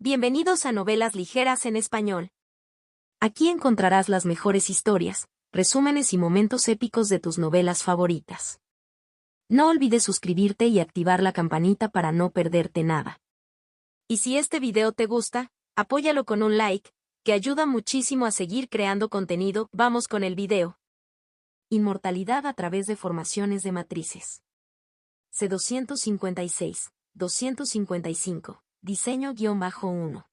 Bienvenidos a Novelas Ligeras en Español. Aquí encontrarás las mejores historias, resúmenes y momentos épicos de tus novelas favoritas. No olvides suscribirte y activar la campanita para no perderte nada. Y si este video te gusta, apóyalo con un like, que ayuda muchísimo a seguir creando contenido. Vamos con el video. Inmortalidad a través de formaciones de matrices. C256, 255. Diseño-1.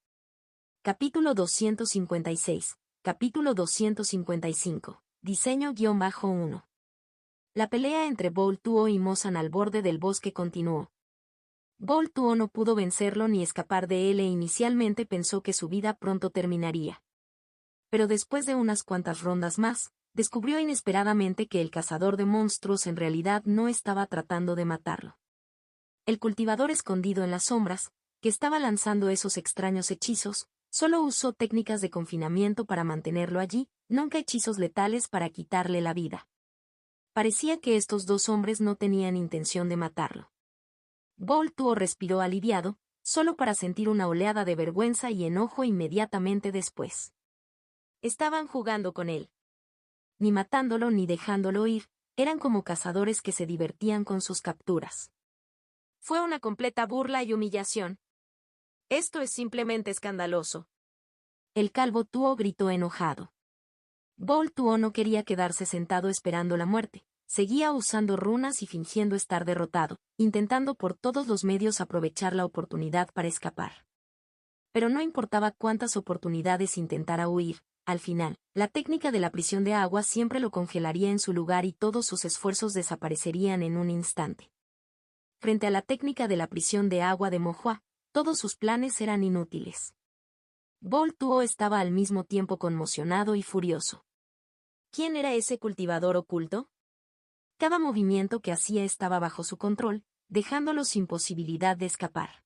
Capítulo 256. Capítulo 255. Diseño-1. La pelea entre Boltuo y Mozan al borde del bosque continuó. Boltuo no pudo vencerlo ni escapar de él e inicialmente pensó que su vida pronto terminaría. Pero después de unas cuantas rondas más, descubrió inesperadamente que el cazador de monstruos en realidad no estaba tratando de matarlo. El cultivador escondido en las sombras, que estaba lanzando esos extraños hechizos, solo usó técnicas de confinamiento para mantenerlo allí, nunca hechizos letales para quitarle la vida. Parecía que estos dos hombres no tenían intención de matarlo. Boltuo respiró aliviado, solo para sentir una oleada de vergüenza y enojo inmediatamente después. Estaban jugando con él. Ni matándolo ni dejándolo ir, eran como cazadores que se divertían con sus capturas. Fue una completa burla y humillación. Esto es simplemente escandaloso. El calvo Tuo gritó enojado. Boltuo no quería quedarse sentado esperando la muerte. Seguía usando runas y fingiendo estar derrotado, intentando por todos los medios aprovechar la oportunidad para escapar. Pero no importaba cuántas oportunidades intentara huir, al final, la técnica de la prisión de agua siempre lo congelaría en su lugar y todos sus esfuerzos desaparecerían en un instante. Frente a la técnica de la prisión de agua de Mohua, todos sus planes eran inútiles. Boltuo estaba al mismo tiempo conmocionado y furioso. ¿Quién era ese cultivador oculto? Cada movimiento que hacía estaba bajo su control, dejándolo sin posibilidad de escapar.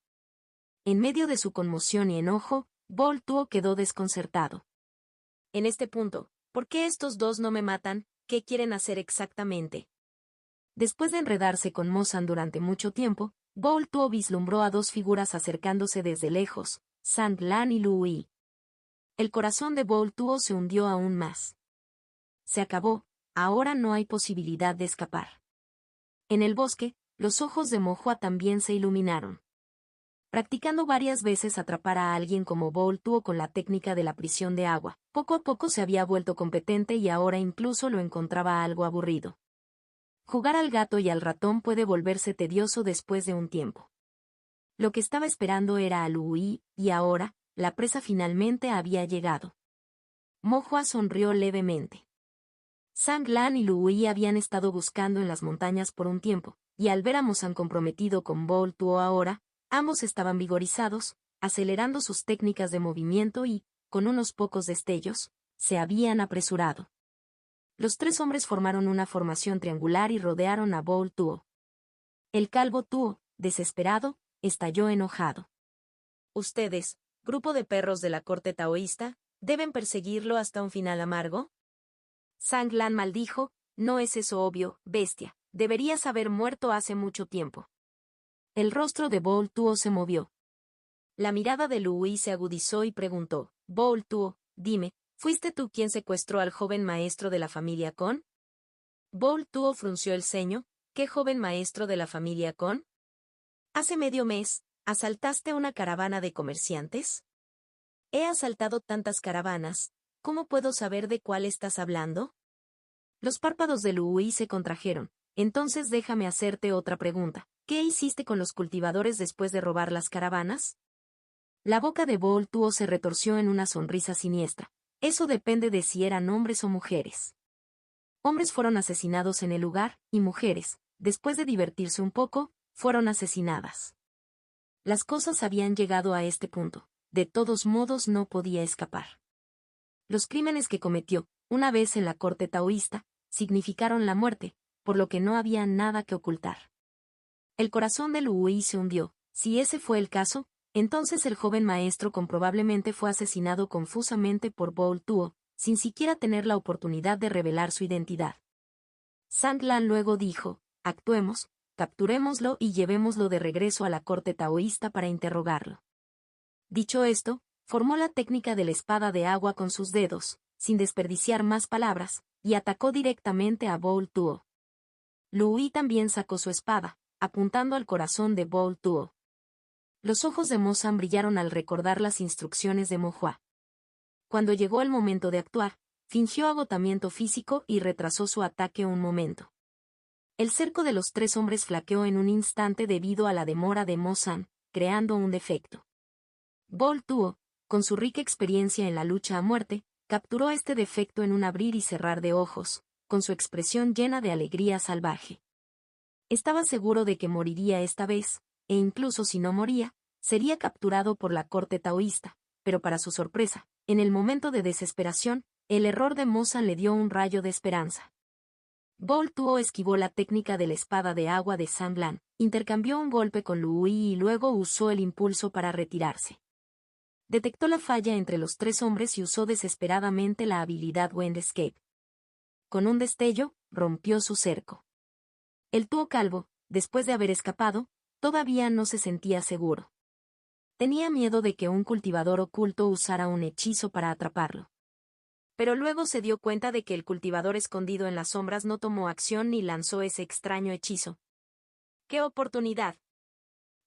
En medio de su conmoción y enojo, Boltuo quedó desconcertado. En este punto, ¿por qué estos dos no me matan? ¿Qué quieren hacer exactamente? Después de enredarse con Mozan durante mucho tiempo, Boltuo vislumbró a dos figuras acercándose desde lejos, Sandlan y Luyi. El corazón de Boltuo se hundió aún más. Se acabó, ahora no hay posibilidad de escapar. En el bosque, los ojos de Mohua también se iluminaron. Practicando varias veces atrapar a alguien como Boltuo con la técnica de la prisión de agua, poco a poco se había vuelto competente y ahora incluso lo encontraba algo aburrido. Jugar al gato y al ratón puede volverse tedioso después de un tiempo. Lo que estaba esperando era a Luyi, y ahora, la presa finalmente había llegado. Mohua sonrió levemente. Sandlan y Luyi habían estado buscando en las montañas por un tiempo, y al ver a Mozan comprometido con Boltuo ahora, ambos estaban vigorizados, acelerando sus técnicas de movimiento y, con unos pocos destellos, se habían apresurado. Los tres hombres formaron una formación triangular y rodearon a Boltuo. El calvo Tuo, desesperado, estalló enojado. Ustedes, grupo de perros de la corte taoísta, ¿deben perseguirlo hasta un final amargo? Sandlan maldijo, no es eso obvio, bestia, deberías haber muerto hace mucho tiempo. El rostro de Boltuo se movió. La mirada de Luyi se agudizó y preguntó, Boltuo, dime, ¿fuiste tú quien secuestró al joven maestro de la familia Kon? Boltuo frunció el ceño. ¿Qué joven maestro de la familia Kon? Hace medio mes, ¿asaltaste una caravana de comerciantes? He asaltado tantas caravanas, ¿cómo puedo saber de cuál estás hablando? Los párpados de Luyi se contrajeron. Entonces déjame hacerte otra pregunta. ¿Qué hiciste con los cultivadores después de robar las caravanas? La boca de Boltuo se retorció en una sonrisa siniestra. Eso depende de si eran hombres o mujeres. Hombres fueron asesinados en el lugar, y mujeres, después de divertirse un poco, fueron asesinadas. Las cosas habían llegado a este punto. De todos modos no podía escapar. Los crímenes que cometió, una vez en la corte taoísta, significaron la muerte, por lo que no había nada que ocultar. El corazón de Luyi se hundió. Si ese fue el caso, entonces el joven maestro probablemente fue asesinado confusamente por Boltuo, sin siquiera tener la oportunidad de revelar su identidad. Sandlan luego dijo, actuemos, capturémoslo y llevémoslo de regreso a la corte taoísta para interrogarlo. Dicho esto, formó la técnica de la espada de agua con sus dedos, sin desperdiciar más palabras, y atacó directamente a Boul Tuo. Lu Yi también sacó su espada, apuntando al corazón de Boul Tuo. Los ojos de Mo San brillaron al recordar las instrucciones de Mo Hua. Cuando llegó el momento de actuar, fingió agotamiento físico y retrasó su ataque un momento. El cerco de los tres hombres flaqueó en un instante debido a la demora de Mo San, creando un defecto. Boul Tuo, con su rica experiencia en la lucha a muerte, capturó este defecto en un abrir y cerrar de ojos, con su expresión llena de alegría salvaje. Estaba seguro de que moriría esta vez, e incluso si no moría, sería capturado por la corte taoísta, pero para su sorpresa, en el momento de desesperación, el error de Mo San le dio un rayo de esperanza. Boul Tuo esquivó la técnica de la espada de agua de San Lan, intercambió un golpe con Lu Yi y luego usó el impulso para retirarse. Detectó la falla entre los tres hombres y usó desesperadamente la habilidad Wind Escape. Con un destello, rompió su cerco. El Tuo calvo, después de haber escapado, todavía no se sentía seguro. Tenía miedo de que un cultivador oculto usara un hechizo para atraparlo. Pero luego se dio cuenta de que el cultivador escondido en las sombras no tomó acción ni lanzó ese extraño hechizo. ¡Qué oportunidad!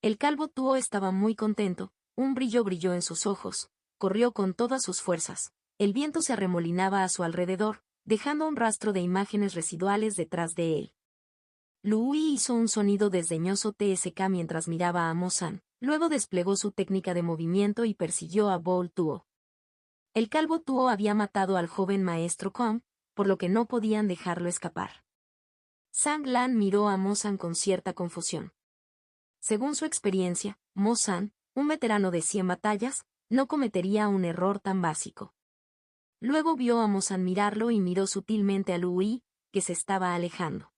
El calvo Tuo estaba muy contento, un brillo brilló en sus ojos, corrió con todas sus fuerzas, el viento se arremolinaba a su alrededor, dejando un rastro de imágenes residuales detrás de él. Lu Yi hizo un sonido desdeñoso TSK mientras miraba a Mo San, luego desplegó su técnica de movimiento y persiguió a Boul Tuo. El calvo Tuo había matado al joven maestro Kong, por lo que no podían dejarlo escapar. Sang Lan miró a Mo San con cierta confusión. Según su experiencia, Mo San, un veterano de 100 batallas, no cometería un error tan básico. Luego vio a Mo San mirarlo y miró sutilmente a Lu Yi, que se estaba alejando.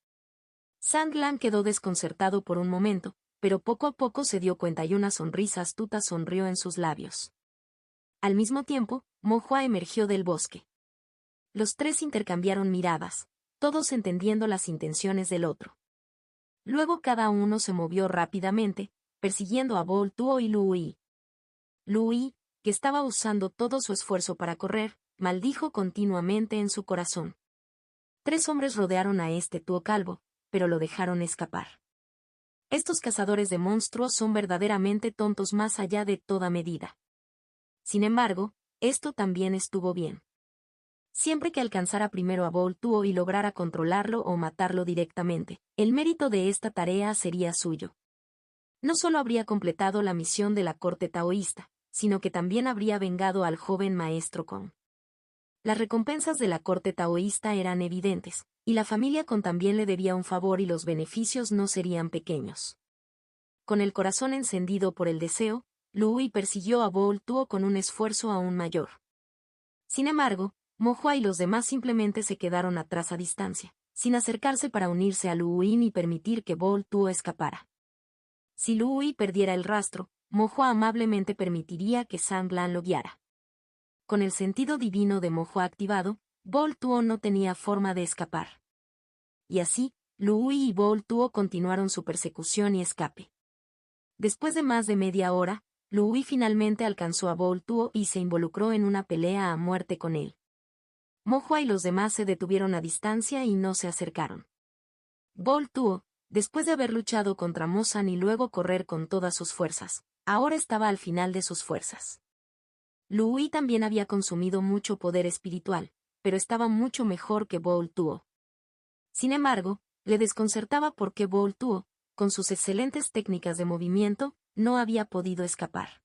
Sang Lan quedó desconcertado por un momento, pero poco a poco se dio cuenta y una sonrisa astuta sonrió en sus labios. Al mismo tiempo, Mo Hua emergió del bosque. Los tres intercambiaron miradas, todos entendiendo las intenciones del otro. Luego cada uno se movió rápidamente, persiguiendo a Boul Tuo y Lu Yi. Lu Yi, que estaba usando todo su esfuerzo para correr, maldijo continuamente en su corazón. Tres hombres rodearon a este Tuo calvo, pero lo dejaron escapar. Estos cazadores de monstruos son verdaderamente tontos más allá de toda medida. Sin embargo, esto también estuvo bien. Siempre que alcanzara primero a Boul Tuo y lograra controlarlo o matarlo directamente, el mérito de esta tarea sería suyo. No solo habría completado la misión de la corte taoísta, sino que también habría vengado al joven maestro Kong. Las recompensas de la corte taoísta eran evidentes, y la familia Kong también le debía un favor y los beneficios no serían pequeños. Con el corazón encendido por el deseo, Lu Yi persiguió a Boul Tuo con un esfuerzo aún mayor. Sin embargo, Mo Hua y los demás simplemente se quedaron atrás a distancia, sin acercarse para unirse a Lu Yi ni permitir que Boul Tuo escapara. Si Lu Yi perdiera el rastro, Mo Hua amablemente permitiría que Sang Lan lo guiara. Con el sentido divino de Mo Hua activado, Boul Tuo no tenía forma de escapar. Y así, Lu Yi y Boul Tuo continuaron su persecución y escape. Después de más de media hora, Lu Yi finalmente alcanzó a Boul Tuo y se involucró en una pelea a muerte con él. Mo Hua y los demás se detuvieron a distancia y no se acercaron. Boul Tuo, después de haber luchado contra Mo San y luego correr con todas sus fuerzas, ahora estaba al final de sus fuerzas. Lu Yi también había consumido mucho poder espiritual, pero estaba mucho mejor que Boul Tuo. Sin embargo, le desconcertaba porque Boul Tuo, con sus excelentes técnicas de movimiento, no había podido escapar.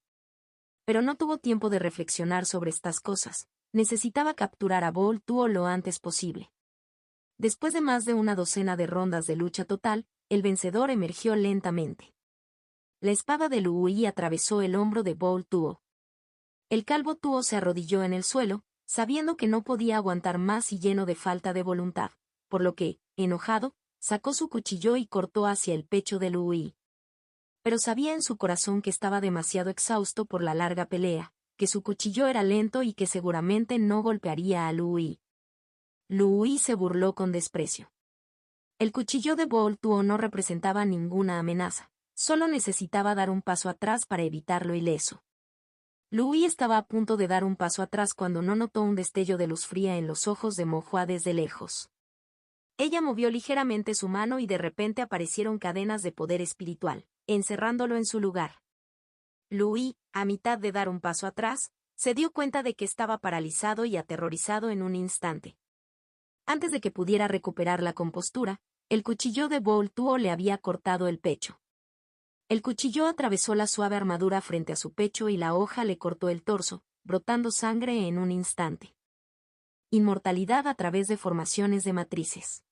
Pero no tuvo tiempo de reflexionar sobre estas cosas, necesitaba capturar a Boul Tuo lo antes posible. Después de más de una docena de rondas de lucha total, el vencedor emergió lentamente. La espada de Lu Yi atravesó el hombro de Boul Tuo. El calvo Tuo se arrodilló en el suelo, sabiendo que no podía aguantar más y lleno de falta de voluntad, por lo que, enojado, sacó su cuchillo y cortó hacia el pecho de Lu Yi. Pero sabía en su corazón que estaba demasiado exhausto por la larga pelea, que su cuchillo era lento y que seguramente no golpearía a Lu Yi. Lu Yi se burló con desprecio. El cuchillo de Boul Tuo no representaba ninguna amenaza, solo necesitaba dar un paso atrás para evitarlo ileso. Louis estaba a punto de dar un paso atrás cuando no notó un destello de luz fría en los ojos de Mo Hua desde lejos. Ella movió ligeramente su mano y de repente aparecieron cadenas de poder espiritual, encerrándolo en su lugar. Louis, a mitad de dar un paso atrás, se dio cuenta de que estaba paralizado y aterrorizado en un instante. Antes de que pudiera recuperar la compostura, el cuchillo de Baul Tuo le había cortado el pecho. El cuchillo atravesó la suave armadura frente a su pecho y la hoja le cortó el torso, brotando sangre en un instante. Inmortalidad a través de formaciones de matrices.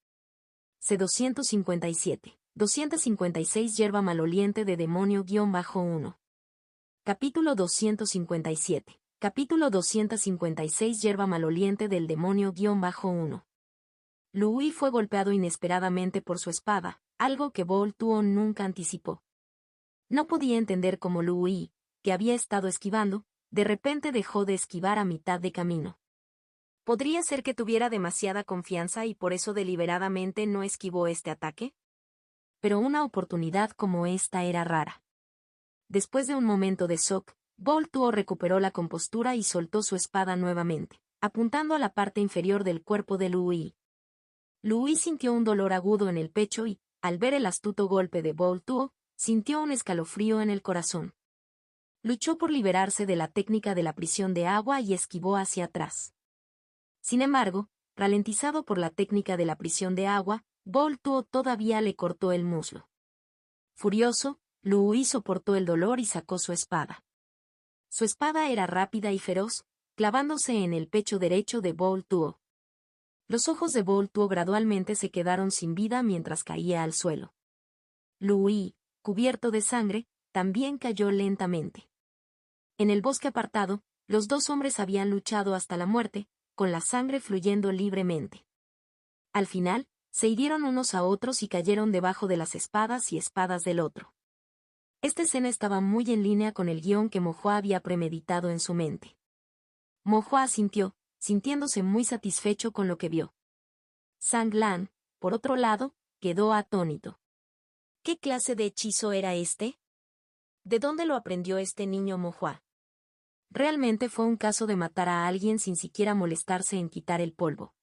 C257. 256 Hierba maloliente de demonio-1. Capítulo 257. Capítulo 256 Hierba maloliente del demonio-1. Louis fue golpeado inesperadamente por su espada, algo que Baul Tuo nunca anticipó. No podía entender cómo Louis, que había estado esquivando, de repente dejó de esquivar a mitad de camino. ¿Podría ser que tuviera demasiada confianza y por eso deliberadamente no esquivó este ataque? Pero una oportunidad como esta era rara. Después de un momento de shock, Baul Tuo recuperó la compostura y soltó su espada nuevamente, apuntando a la parte inferior del cuerpo de Louis. Louis sintió un dolor agudo en el pecho y, al ver el astuto golpe de Baul Tuo, sintió un escalofrío en el corazón. Luchó por liberarse de la técnica de la prisión de agua y esquivó hacia atrás. Sin embargo, ralentizado por la técnica de la prisión de agua, Baul Tuo todavía le cortó el muslo. Furioso, Louis soportó el dolor y sacó su espada. Su espada era rápida y feroz, clavándose en el pecho derecho de Baul Tuo. Los ojos de Baul Tuo gradualmente se quedaron sin vida mientras caía al suelo. Louis, cubierto de sangre, también cayó lentamente. En el bosque apartado, los dos hombres habían luchado hasta la muerte, con la sangre fluyendo libremente. Al final, se hirieron unos a otros y cayeron debajo de las espadas y espadas del otro. Esta escena estaba muy en línea con el guión que Mo Hua había premeditado en su mente. Mo Hua asintió, sintiéndose muy satisfecho con lo que vio. Zhang Lan, por otro lado, quedó atónito. ¿Qué clase de hechizo era este? ¿De dónde lo aprendió este niño Mo Hua? Realmente fue un caso de matar a alguien sin siquiera molestarse en quitar el polvo.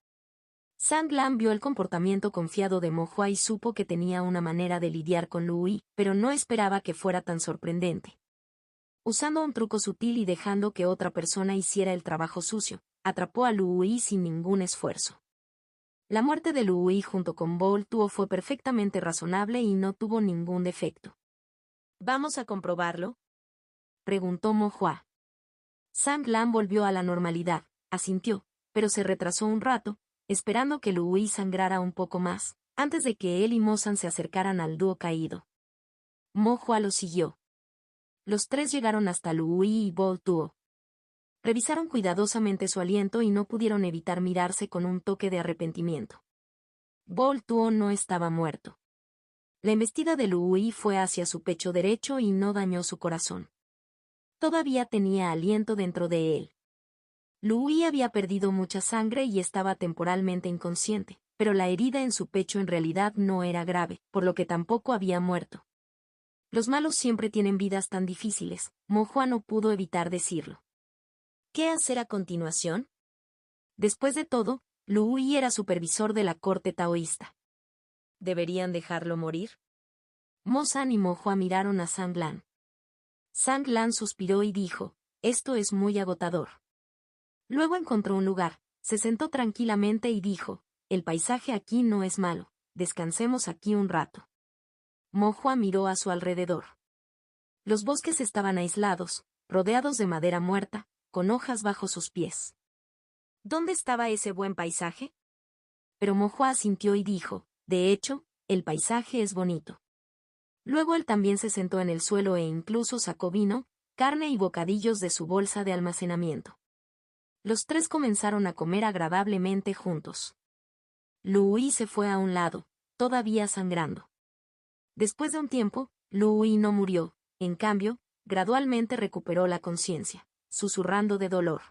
Zhang Lan vio el comportamiento confiado de Mo Hua y supo que tenía una manera de lidiar con Louis, pero no esperaba que fuera tan sorprendente. Usando un truco sutil y dejando que otra persona hiciera el trabajo sucio, atrapó a Louis sin ningún esfuerzo. La muerte de Louis junto con Baul Tuo fue perfectamente razonable y no tuvo ningún defecto. ¿Vamos a comprobarlo?, preguntó Mo Hua. Zhang Lan volvió a la normalidad, asintió, pero se retrasó un rato, esperando que Louis sangrara un poco más, antes de que él y Mo San se acercaran al dúo caído. Mo Hua lo siguió. Los tres llegaron hasta Louis y Baul Tuo. Revisaron cuidadosamente su aliento y no pudieron evitar mirarse con un toque de arrepentimiento. Baul Tuo no estaba muerto. La embestida de Louis fue hacia su pecho derecho y no dañó su corazón. Todavía tenía aliento dentro de él. Louis había perdido mucha sangre y estaba temporalmente inconsciente, pero la herida en su pecho en realidad no era grave, por lo que tampoco había muerto. Los malos siempre tienen vidas tan difíciles, Mo Hua no pudo evitar decirlo. ¿Qué hacer a continuación? Después de todo, Louis era supervisor de la corte taoísta. ¿Deberían dejarlo morir? Mo San y Mo Hua miraron a Zhang Lan. Zhang Lan suspiró y dijo, esto es muy agotador. Luego encontró un lugar, se sentó tranquilamente y dijo, el paisaje aquí no es malo, descansemos aquí un rato. Mo Hua miró a su alrededor. Los bosques estaban aislados, rodeados de madera muerta, con hojas bajo sus pies. ¿Dónde estaba ese buen paisaje? Pero Mo Hua asintió y dijo, de hecho, el paisaje es bonito. Luego él también se sentó en el suelo e incluso sacó vino, carne y bocadillos de su bolsa de almacenamiento. Los tres comenzaron a comer agradablemente juntos. Louis se fue a un lado, todavía sangrando. Después de un tiempo, Louis no murió, en cambio, gradualmente recuperó la conciencia, susurrando de dolor.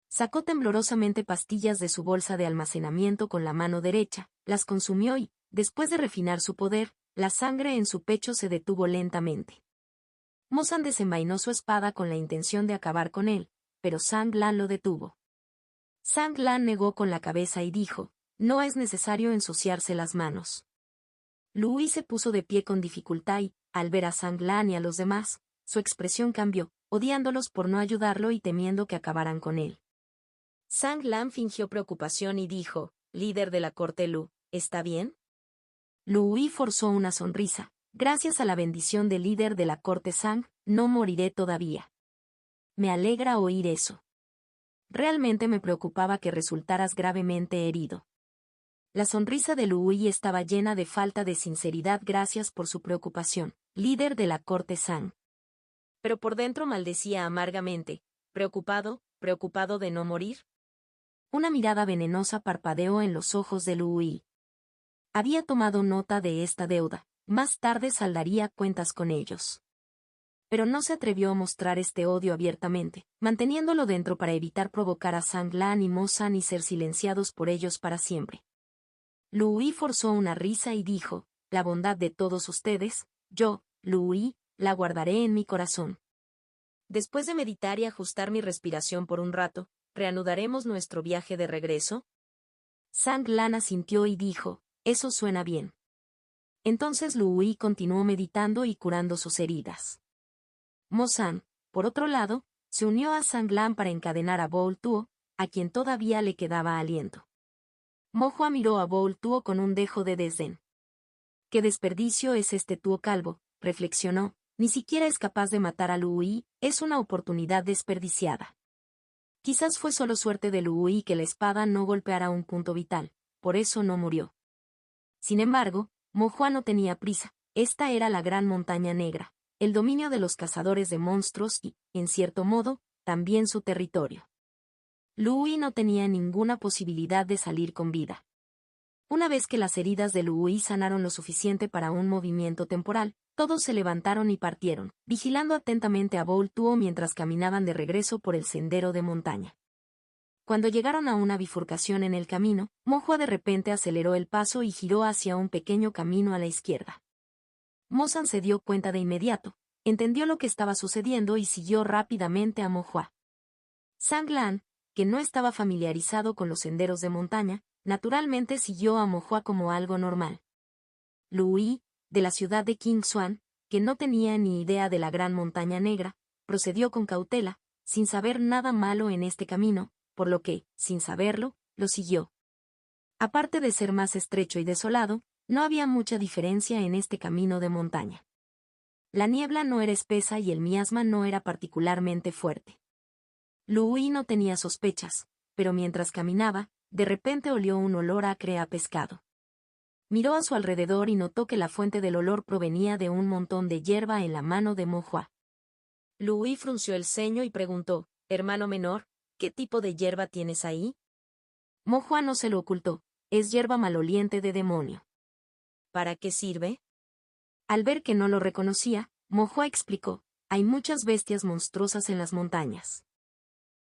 Sacó temblorosamente pastillas de su bolsa de almacenamiento con la mano derecha, las consumió y, después de refinar su poder, la sangre en su pecho se detuvo lentamente. Mozan desenvainó su espada con la intención de acabar con él, pero Sang Lan lo detuvo. Sang Lan negó con la cabeza y dijo, no es necesario ensuciarse las manos. Lu Yi se puso de pie con dificultad y, al ver a Sang Lan y a los demás, su expresión cambió, odiándolos por no ayudarlo y temiendo que acabaran con él. Sang Lan fingió preocupación y dijo, líder de la corte Lu, ¿está bien? Lu Yi forzó una sonrisa. Gracias a la bendición del líder de la corte Sang, no moriré todavía. Me alegra oír eso. Realmente me preocupaba que resultaras gravemente herido. La sonrisa de Lu Yi estaba llena de falta de sinceridad. Gracias por su preocupación, líder de la corte Sang. Pero por dentro maldecía amargamente, preocupado de no morir. Una mirada venenosa parpadeó en los ojos de Lu Yi. Había tomado nota de esta deuda, más tarde saldaría cuentas con ellos. Pero no se atrevió a mostrar este odio abiertamente, manteniéndolo dentro para evitar provocar a Sang Lan y Mozan y ser silenciados por ellos para siempre. Lu Yi forzó una risa y dijo, la bondad de todos ustedes, yo, Lu Yi, la guardaré en mi corazón. Después de meditar y ajustar mi respiración por un rato, ¿reanudaremos nuestro viaje de regreso? Sang Lan asintió y dijo, eso suena bien. Entonces Lu Yi continuó meditando y curando sus heridas. Mozan, por otro lado, se unió a Sang Lan para encadenar a Boul Tuo, a quien todavía le quedaba aliento. Mo Hua miró a Boul Tuo con un dejo de desdén. «¿Qué desperdicio es este Tuo calvo?», reflexionó, «ni siquiera es capaz de matar a Lu Yi, es una oportunidad desperdiciada». Quizás fue solo suerte de Lu Yi que la espada no golpeara un punto vital, por eso no murió. Sin embargo, Mo Hua no tenía prisa, esta era la Gran Montaña Negra, el dominio de los cazadores de monstruos y, en cierto modo, también su territorio. Lu Yi no tenía ninguna posibilidad de salir con vida. Una vez que las heridas de Lu Yi sanaron lo suficiente para un movimiento temporal, todos se levantaron y partieron, vigilando atentamente a Boul Tuo mientras caminaban de regreso por el sendero de montaña. Cuando llegaron a una bifurcación en el camino, Mo Hua de repente aceleró el paso y giró hacia un pequeño camino a la izquierda. Mozan se dio cuenta de inmediato, entendió lo que estaba sucediendo y siguió rápidamente a Mo Hua. Sang Lan, que no estaba familiarizado con los senderos de montaña, naturalmente siguió a Mo Hua como algo normal. Lu Yi, de la ciudad de Qingxuan, que no tenía ni idea de la Gran Montaña Negra, procedió con cautela, sin saber nada malo en este camino, por lo que, sin saberlo, lo siguió. Aparte de ser más estrecho y desolado, no había mucha diferencia en este camino de montaña. La niebla no era espesa y el miasma no era particularmente fuerte. Lu Yi no tenía sospechas, pero mientras caminaba, de repente olió un olor acre a pescado. Miró a su alrededor y notó que la fuente del olor provenía de un montón de hierba en la mano de Mo Hua. Lu Yi frunció el ceño y preguntó, «Hermano menor, ¿qué tipo de hierba tienes ahí?» Mo Hua no se lo ocultó, «Es hierba maloliente de demonio». «¿Para qué sirve?» Al ver que no lo reconocía, Mo Hua explicó, «Hay muchas bestias monstruosas en las montañas.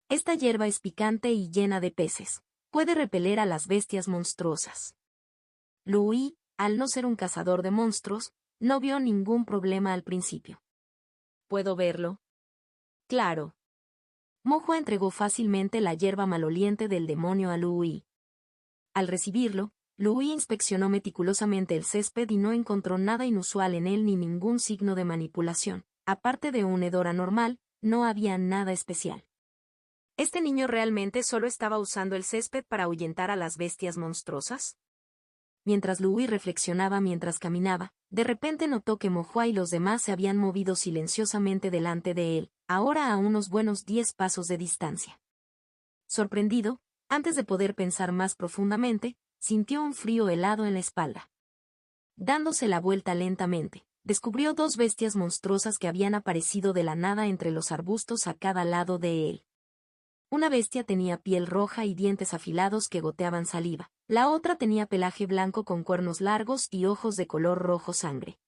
Esta hierba es picante y llena de peces. Puede repeler a las bestias monstruosas». Lu Yi, al no ser un cazador de monstruos, no vio ningún problema al principio. «¿Puedo verlo?» «Claro». Mo Hua entregó fácilmente la hierba maloliente del demonio a Lu Yi. Al recibirlo, Lu Yi inspeccionó meticulosamente el césped y no encontró nada inusual en él ni ningún signo de manipulación. Aparte de un hedor anormal, no había nada especial. ¿Este niño realmente solo estaba usando el césped para ahuyentar a las bestias monstruosas? Mientras Lu Yi reflexionaba mientras caminaba, de repente notó que Mo Hua y los demás se habían movido silenciosamente delante de él, ahora a unos buenos 10 pasos de distancia. Sorprendido, antes de poder pensar más profundamente, sintió un frío helado en la espalda. Dándose la vuelta lentamente, descubrió 2 bestias monstruosas que habían aparecido de la nada entre los arbustos a cada lado de él. Una bestia tenía piel roja y dientes afilados que goteaban saliva. La otra tenía pelaje blanco con cuernos largos y ojos de color rojo sangre.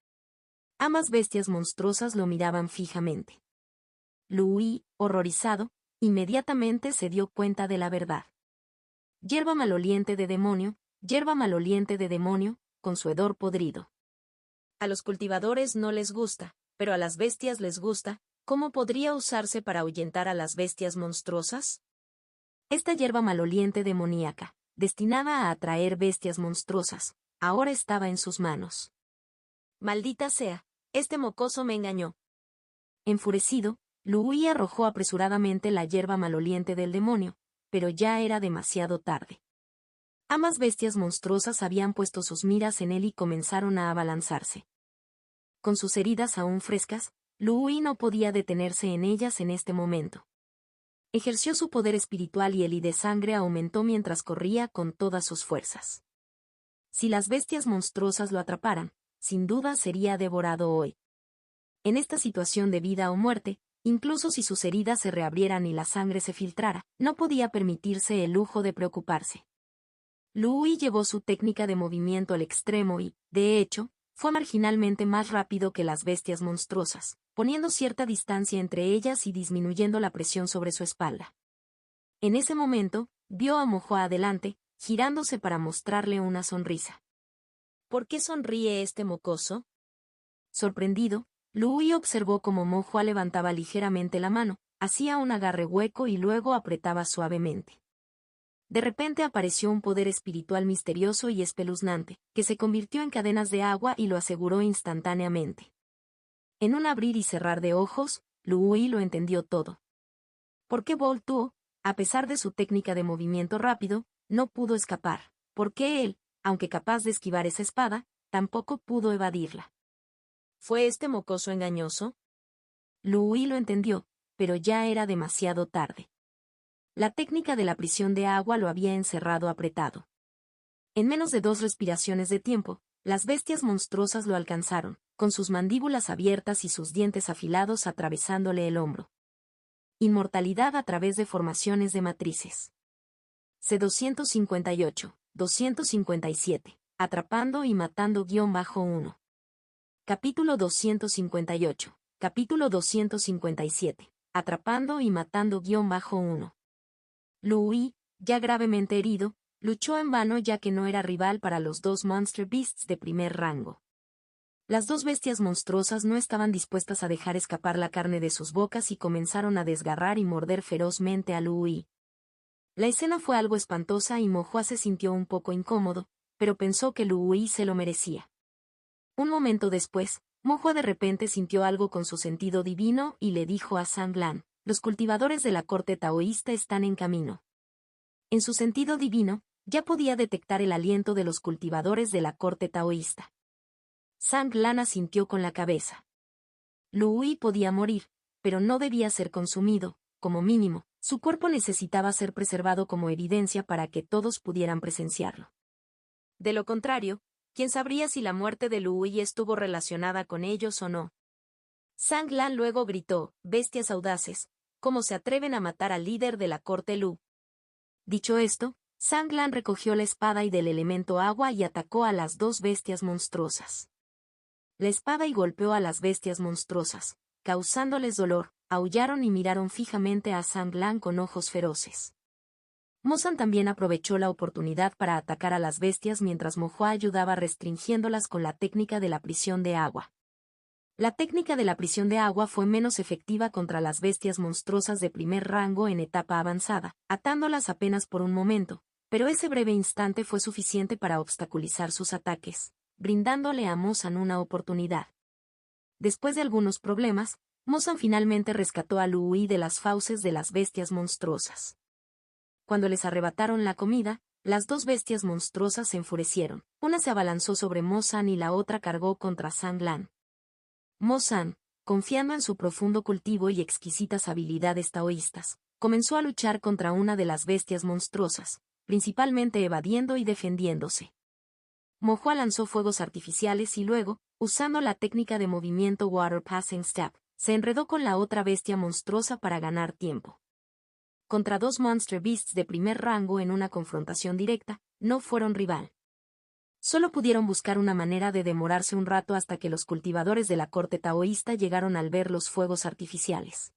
Ambas bestias monstruosas lo miraban fijamente. Lu Yi, horrorizado, inmediatamente se dio cuenta de la verdad. Hierba maloliente de demonio, con su hedor podrido. A los cultivadores no les gusta, pero a las bestias les gusta, ¿cómo podría usarse para ahuyentar a las bestias monstruosas? Esta hierba maloliente demoníaca, destinada a atraer bestias monstruosas, ahora estaba en sus manos. Maldita sea, este mocoso me engañó. Enfurecido, Louis arrojó apresuradamente la hierba maloliente del demonio, pero ya era demasiado tarde. Ambas bestias monstruosas habían puesto sus miras en él y comenzaron a abalanzarse. Con sus heridas aún frescas, Louis no podía detenerse en ellas en este momento. Ejerció su poder espiritual y el y de sangre aumentó mientras corría con todas sus fuerzas. Si las bestias monstruosas lo atraparan, sin duda sería devorado hoy. En esta situación de vida o muerte, incluso si sus heridas se reabrieran y la sangre se filtrara, no podía permitirse el lujo de preocuparse. Louis llevó su técnica de movimiento al extremo y, de hecho, fue marginalmente más rápido que las bestias monstruosas, poniendo cierta distancia entre ellas y disminuyendo la presión sobre su espalda. En ese momento, vio a Mojoa adelante, girándose para mostrarle una sonrisa. ¿Por qué sonríe este mocoso? Sorprendido, Louis observó cómo Mojoa levantaba ligeramente la mano, hacía un agarre hueco y luego apretaba suavemente. De repente apareció un poder espiritual misterioso y espeluznante, que se convirtió en cadenas de agua y lo aseguró instantáneamente. En un abrir y cerrar de ojos, Louis lo entendió todo. ¿Por qué Voltuo, a pesar de su técnica de movimiento rápido, no pudo escapar? ¿Por qué él, aunque capaz de esquivar esa espada, tampoco pudo evadirla? ¿Fue este mocoso engañoso? Louis lo entendió, pero ya era demasiado tarde. La técnica de la prisión de agua lo había encerrado apretado. En menos de 2 respiraciones de tiempo, las bestias monstruosas lo alcanzaron, con sus mandíbulas abiertas y sus dientes afilados atravesándole el hombro. Inmortalidad a través de formaciones de matrices. C258, 257. Atrapando y matando -1. Capítulo 258. Capítulo 257. Atrapando y matando -1. Louis, ya gravemente herido, luchó en vano ya que no era rival para los 2 Monster Beasts de primer rango. Las 2 bestias monstruosas no estaban dispuestas a dejar escapar la carne de sus bocas y comenzaron a desgarrar y morder ferozmente a Louis. La escena fue algo espantosa y Mojoa se sintió un poco incómodo, pero pensó que Louis se lo merecía. Un momento después, Mojoa de repente sintió algo con su sentido divino y le dijo a Sanglan: los cultivadores de la corte taoísta están en camino. En su sentido divino, ya podía detectar el aliento de los cultivadores de la corte taoísta. Sanglan asintió con la cabeza. Louis podía morir, pero no debía ser consumido, como mínimo, su cuerpo necesitaba ser preservado como evidencia para que todos pudieran presenciarlo. De lo contrario, ¿quién sabría si la muerte de Louis estuvo relacionada con ellos o no? Sanglan luego gritó: bestias audaces, ¿cómo se atreven a matar al líder de la corte Lu? Dicho esto, Sanglan recogió la espada y del elemento agua y atacó a las 2 bestias monstruosas. La espada y golpeó a las bestias monstruosas, causándoles dolor, aullaron y miraron fijamente a Sanglan con ojos feroces. Mozan también aprovechó la oportunidad para atacar a las bestias mientras Mojoa ayudaba restringiéndolas con la técnica de la prisión de agua. La técnica de la prisión de agua fue menos efectiva contra las bestias monstruosas de primer rango en etapa avanzada, atándolas apenas por un momento, pero ese breve instante fue suficiente para obstaculizar sus ataques, brindándole a Mozan una oportunidad. Después de algunos problemas, Mozan finalmente rescató a Louis de las fauces de las bestias monstruosas. Cuando les arrebataron la comida, las 2 bestias monstruosas se enfurecieron, una se abalanzó sobre Mozan y la otra cargó contra Sanglan. Mozan, confiando en su profundo cultivo y exquisitas habilidades taoístas, comenzó a luchar contra una de las bestias monstruosas, principalmente evadiendo y defendiéndose. Mojoa lanzó fuegos artificiales y luego, usando la técnica de movimiento Water Passing Step, se enredó con la otra bestia monstruosa para ganar tiempo. Contra 2 Monster Beasts de primer rango en una confrontación directa, no fueron rival. Solo pudieron buscar una manera de demorarse un rato hasta que los cultivadores de la corte taoísta llegaron al ver los fuegos artificiales.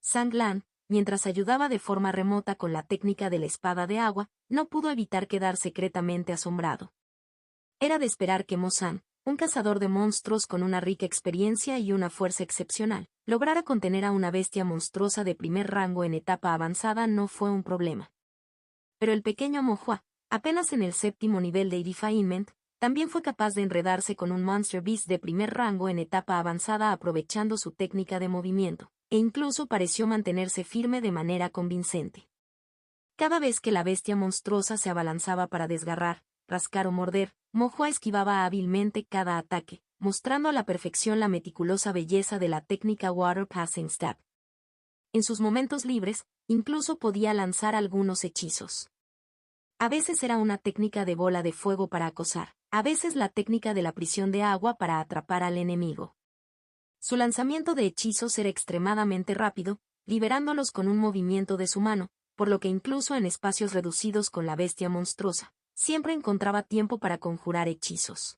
Sanglan, mientras ayudaba de forma remota con la técnica de la espada de agua, no pudo evitar quedar secretamente asombrado. Era de esperar que Mozan, un cazador de monstruos con una rica experiencia y una fuerza excepcional, lograra contener a una bestia monstruosa de primer rango en etapa avanzada no fue un problema. Pero el pequeño Mohua, apenas en el 7º nivel de Refinement, también fue capaz de enredarse con un Monster Beast de primer rango en etapa avanzada aprovechando su técnica de movimiento, e incluso pareció mantenerse firme de manera convincente. Cada vez que la bestia monstruosa se abalanzaba para desgarrar, rascar o morder, Mohua esquivaba hábilmente cada ataque, mostrando a la perfección la meticulosa belleza de la técnica Water Passing Stab. En sus momentos libres, incluso podía lanzar algunos hechizos. A veces era una técnica de bola de fuego para acosar, a veces la técnica de la prisión de agua para atrapar al enemigo. Su lanzamiento de hechizos era extremadamente rápido, liberándolos con un movimiento de su mano, por lo que incluso en espacios reducidos con la bestia monstruosa, siempre encontraba tiempo para conjurar hechizos.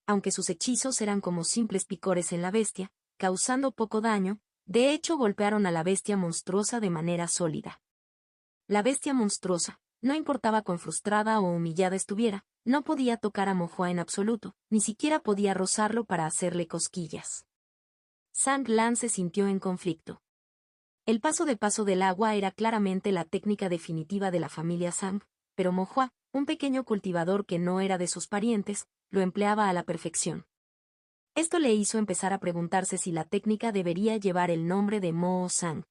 Aunque sus hechizos eran como simples picores en la bestia, causando poco daño, de hecho golpearon a la bestia monstruosa de manera sólida. La bestia monstruosa, no importaba cuán frustrada o humillada estuviera, no podía tocar a Mohua en absoluto, ni siquiera podía rozarlo para hacerle cosquillas. Sang Lan se sintió en conflicto. El paso del agua era claramente la técnica definitiva de la familia Sang, pero Mohua, un pequeño cultivador que no era de sus parientes, lo empleaba a la perfección. Esto le hizo empezar a preguntarse si la técnica debería llevar el nombre de Mo Sang.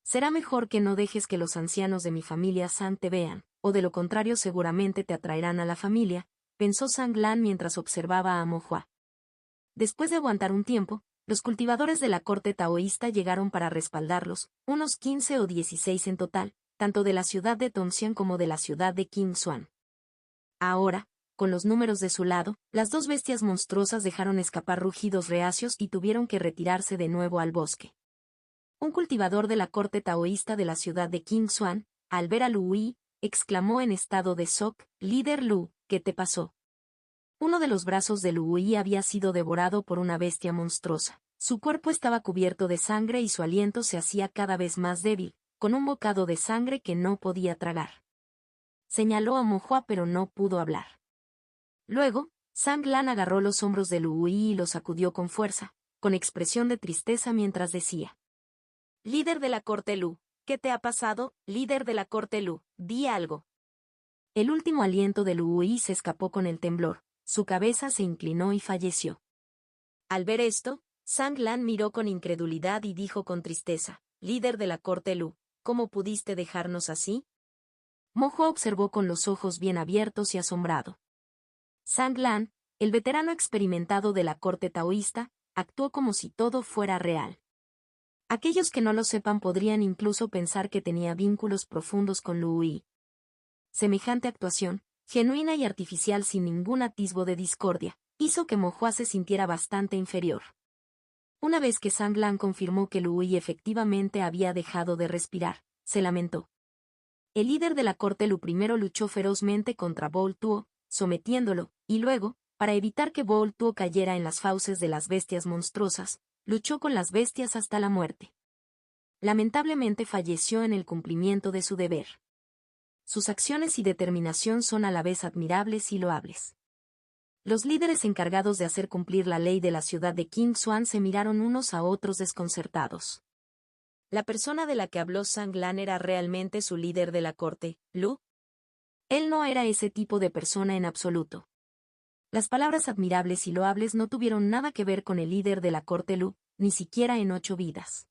Será mejor que no dejes que los ancianos de mi familia Sang te vean, o de lo contrario seguramente te atraerán a la familia, pensó Sang Lan mientras observaba a Mohua. Después de aguantar un tiempo, los cultivadores de la corte taoísta llegaron para respaldarlos, unos 15 o 16 en total, tanto de la ciudad de Tongxian como de la ciudad de Qingxuan. Ahora, con los números de su lado, las dos bestias monstruosas dejaron escapar rugidos reacios y tuvieron que retirarse de nuevo al bosque. Un cultivador de la corte taoísta de la ciudad de Qingxuan, al ver a Lu Yi, exclamó en estado de shock: «Líder Lu, ¿qué te pasó?». Uno de los brazos de Lu Yi había sido devorado por una bestia monstruosa. Su cuerpo estaba cubierto de sangre y su aliento se hacía cada vez más débil, con un bocado de sangre que no podía tragar. Señaló a Mohua pero no pudo hablar. Luego, Sang Lan agarró los hombros de Lu Yi y los sacudió con fuerza, con expresión de tristeza mientras decía: «Líder de la corte Lu, ¿qué te ha pasado? Líder de la corte Lu, di algo». El último aliento de Lu Yi se escapó con el temblor, su cabeza se inclinó y falleció. Al ver esto, Sang Lan miró con incredulidad y dijo con tristeza: «Líder de la corte Lu, ¿cómo pudiste dejarnos así?». Mohua observó con los ojos bien abiertos y asombrado. Sang Lan, el veterano experimentado de la corte taoísta, actuó como si todo fuera real. Aquellos que no lo sepan podrían incluso pensar que tenía vínculos profundos con Lu Yi. Semejante actuación, genuina y artificial sin ningún atisbo de discordia, hizo que Mohua se sintiera bastante inferior. Una vez que Sang Lan confirmó que Lu Yi efectivamente había dejado de respirar, se lamentó. El líder de la corte Lu primero luchó ferozmente contra Baol Tuo, sometiéndolo, y luego, para evitar que Baol Tuo cayera en las fauces de las bestias monstruosas, luchó con las bestias hasta la muerte. Lamentablemente falleció en el cumplimiento de su deber. Sus acciones y determinación son a la vez admirables y loables. Los líderes encargados de hacer cumplir la ley de la ciudad de Qingxuan se miraron unos a otros desconcertados. ¿La persona de la que habló Sang Lan era realmente su líder de la corte, Lu? Él no era ese tipo de persona en absoluto. Las palabras admirables y loables no tuvieron nada que ver con el líder de la corte Lu, ni siquiera en 8 vidas.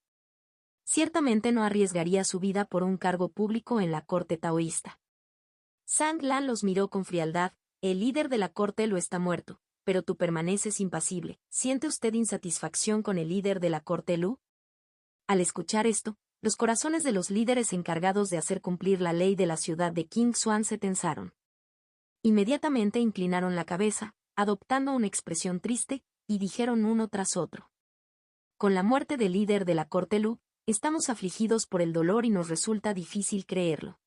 Ciertamente no arriesgaría su vida por un cargo público en la corte taoísta. Sang Lan los miró con frialdad: «El líder de la corte Lu está muerto, pero tú permaneces impasible. ¿Siente usted insatisfacción con el líder de la corte Lu?». Al escuchar esto, los corazones de los líderes encargados de hacer cumplir la ley de la ciudad de Qingxuan se tensaron. Inmediatamente inclinaron la cabeza, adoptando una expresión triste, y dijeron uno tras otro: «Con la muerte del líder de la corte Lu, estamos afligidos por el dolor y nos resulta difícil creerlo.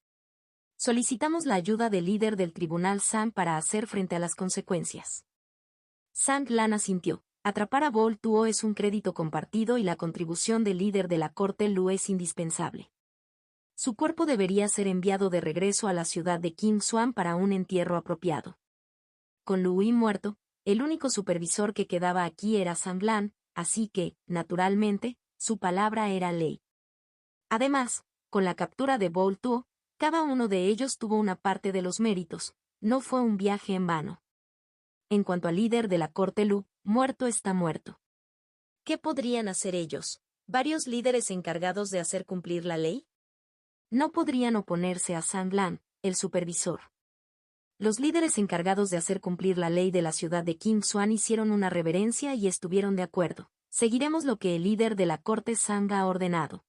Solicitamos la ayuda del líder del tribunal Sang para hacer frente a las consecuencias». Sang Lan asintió. Atrapar a Baol Tuo es un crédito compartido y la contribución del líder de la corte Lu es indispensable. Su cuerpo debería ser enviado de regreso a la ciudad de Qingxuan para un entierro apropiado. Con Lu Yi muerto, el único supervisor que quedaba aquí era Sanglan, así que, naturalmente, su palabra era ley. Además, con la captura de Boltuo, cada uno de ellos tuvo una parte de los méritos, no fue un viaje en vano. En cuanto al líder de la corte Lu, muerto está muerto. ¿Qué podrían hacer ellos? ¿Varios líderes encargados de hacer cumplir la ley? No podrían oponerse a Sanglan, el supervisor. Los líderes encargados de hacer cumplir la ley de la ciudad de Qingxuan hicieron una reverencia y estuvieron de acuerdo. Seguiremos lo que el líder de la corte Sang ha ordenado.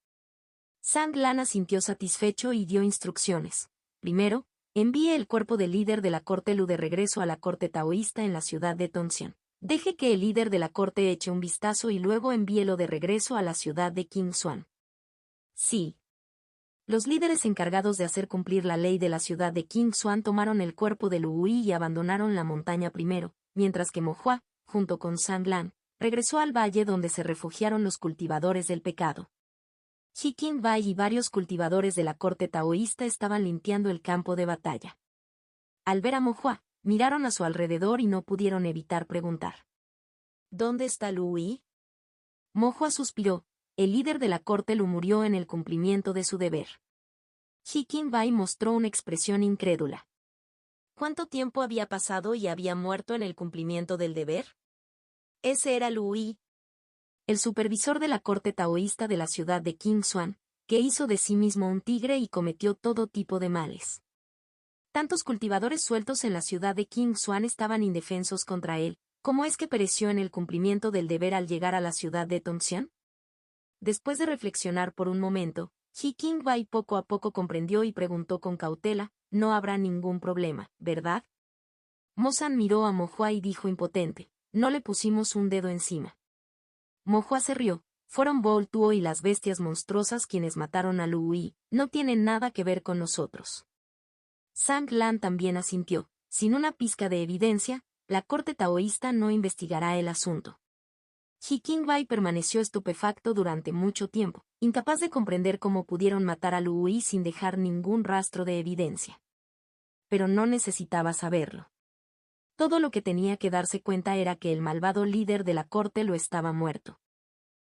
Sanglan asintió satisfecho y dio instrucciones. Primero, envíe el cuerpo del líder de la corte Lu de regreso a la corte taoísta en la ciudad de Tongxian. Deje que el líder de la corte eche un vistazo y luego envíelo de regreso a la ciudad de Qingxuan. Sí. Los líderes encargados de hacer cumplir la ley de la ciudad de Qingxuan tomaron el cuerpo de Lu Hui y abandonaron la montaña primero, mientras que Mo Hua, junto con Sanglan, regresó al valle donde se refugiaron los cultivadores del pecado. He Qingbai y varios cultivadores de la corte taoísta estaban limpiando el campo de batalla. Al ver a Mo Hua, miraron a su alrededor y no pudieron evitar preguntar. ¿Dónde está Lu Hui? Mo Hua suspiró. El líder de la corte Lu murió en el cumplimiento de su deber. He Qingbai mostró una expresión incrédula. ¿Cuánto tiempo había pasado y había muerto en el cumplimiento del deber? Ese era Lu Hui, el supervisor de la corte taoísta de la ciudad de Qingxuan, que hizo de sí mismo un tigre y cometió todo tipo de males. Tantos cultivadores sueltos en la ciudad de Qingxuan estaban indefensos contra él. ¿Cómo es que pereció en el cumplimiento del deber al llegar a la ciudad de Tongxian? Después de reflexionar por un momento, He Qingbai poco a poco comprendió y preguntó con cautela, no habrá ningún problema, ¿verdad? Mo San miró a Mo Hua y dijo impotente, no le pusimos un dedo encima. Mo Hua se rió, fueron Boltuo y las bestias monstruosas quienes mataron a Lu Hui, no tienen nada que ver con nosotros. Sanglan también asintió, sin una pizca de evidencia, la corte taoísta no investigará el asunto. He Qingbai permaneció estupefacto durante mucho tiempo, incapaz de comprender cómo pudieron matar a Lu Hui sin dejar ningún rastro de evidencia. Pero no necesitaba saberlo. Todo lo que tenía que darse cuenta era que el malvado líder de la corte lo estaba muerto.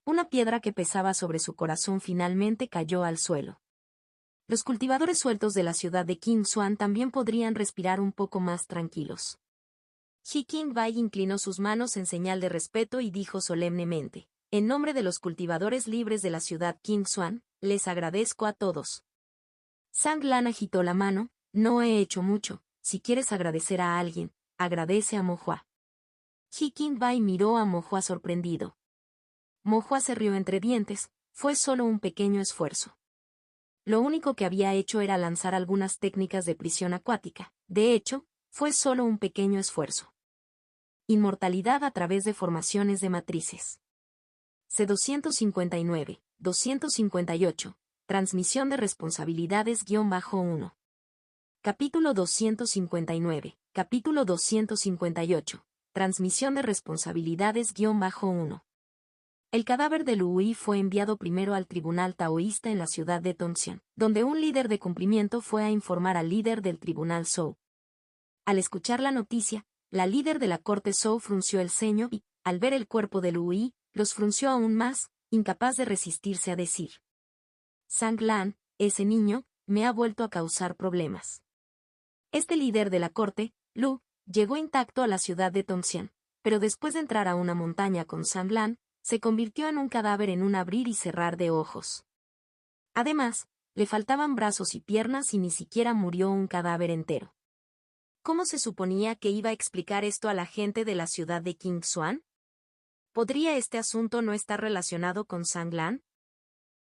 Una piedra que pesaba sobre su corazón finalmente cayó al suelo. Los cultivadores sueltos de la ciudad de Qingxuan también podrían respirar un poco más tranquilos. He Qingbai inclinó sus manos en señal de respeto y dijo solemnemente, en nombre de los cultivadores libres de la ciudad Qingxuan, les agradezco a todos. Sanglan agitó la mano, no he hecho mucho, si quieres agradecer a alguien, agradece a Mo Hua. He Qingbai miró a Mo Hua sorprendido. Mo Hua se rió entre dientes, fue solo un pequeño esfuerzo. Lo único que había hecho era lanzar algunas técnicas de prisión acuática, de hecho, fue solo un pequeño esfuerzo. Inmortalidad a través de formaciones de matrices. C259, 258. Transmisión de responsabilidades-1. Capítulo 259, capítulo 258. Transmisión de responsabilidades-1. El cadáver de Lu Hui fue enviado primero al tribunal taoísta en la ciudad de Tongxian, donde un líder de cumplimiento fue a informar al líder del tribunal Zhou. Al escuchar la noticia, la líder de la corte Zhou frunció el ceño y, al ver el cuerpo de Lu Hui, los frunció aún más, incapaz de resistirse a decir. Sanglan, ese niño, me ha vuelto a causar problemas. Este líder de la corte, Lu, llegó intacto a la ciudad de Tongxian, pero después de entrar a una montaña con Sanglan, se convirtió en un cadáver en un abrir y cerrar de ojos. Además, le faltaban brazos y piernas y ni siquiera murió un cadáver entero. ¿Cómo se suponía que iba a explicar esto a la gente de la ciudad de Qingxuan? ¿Podría este asunto no estar relacionado con Sanglan?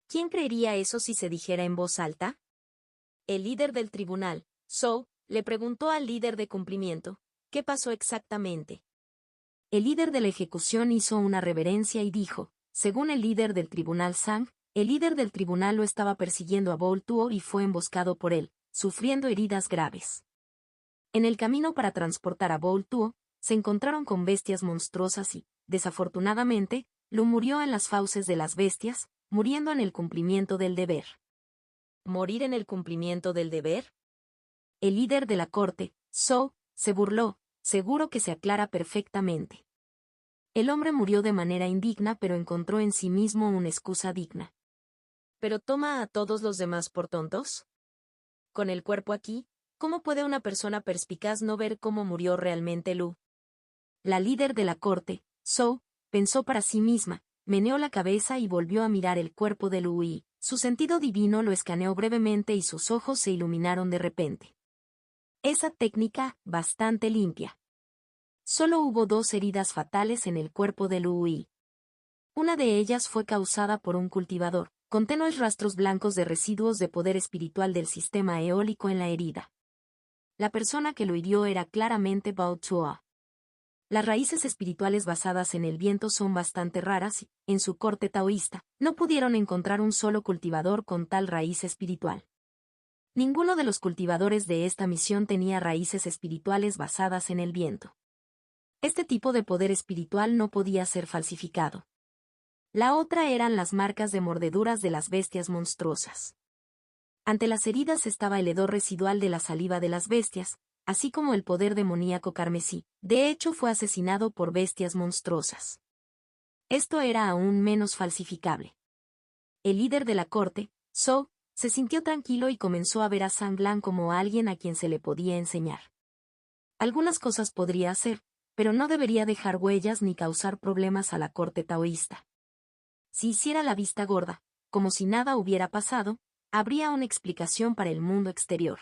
¿Quién creería eso si se dijera en voz alta? El líder del tribunal, Zhou, le preguntó al líder de cumplimiento, ¿qué pasó exactamente? El líder de la ejecución hizo una reverencia y dijo, según el líder del tribunal Sang, el líder del tribunal lo estaba persiguiendo a Boltuo y fue emboscado por él, sufriendo heridas graves. En el camino para transportar a Boltuo, se encontraron con bestias monstruosas y, desafortunadamente, Lu murió en las fauces de las bestias, muriendo en el cumplimiento del deber. ¿Morir en el cumplimiento del deber? El líder de la corte, Zhou, se burló, seguro que se aclara perfectamente. El hombre murió de manera indigna, pero encontró en sí mismo una excusa digna. ¿Pero toma a todos los demás por tontos? Con el cuerpo aquí, ¿cómo puede una persona perspicaz no ver cómo murió realmente Lu? La líder de la corte, Zhou, pensó para sí misma, meneó la cabeza y volvió a mirar el cuerpo de Lu y, su sentido divino lo escaneó brevemente y sus ojos se iluminaron de repente. Esa técnica, bastante limpia. Solo hubo 2 heridas fatales en el cuerpo de Lu Yi. Una de ellas fue causada por un cultivador, con tenues rastros blancos de residuos de poder espiritual del sistema eólico en la herida. La persona que lo hirió era claramente Bao Tuo. Las raíces espirituales basadas en el viento son bastante raras y, en su corte taoísta, no pudieron encontrar un solo cultivador con tal raíz espiritual. Ninguno de los cultivadores de esta misión tenía raíces espirituales basadas en el viento. Este tipo de poder espiritual no podía ser falsificado. La otra eran las marcas de mordeduras de las bestias monstruosas. Ante las heridas estaba el hedor residual de la saliva de las bestias, así como el poder demoníaco carmesí. De hecho, fue asesinado por bestias monstruosas. Esto era aún menos falsificable. El líder de la corte, Zhou, se sintió tranquilo y comenzó a ver a Zhang Lan como alguien a quien se le podía enseñar. Algunas cosas podría hacer, pero no debería dejar huellas ni causar problemas a la corte taoísta. Si hiciera la vista gorda, como si nada hubiera pasado, habría una explicación para el mundo exterior.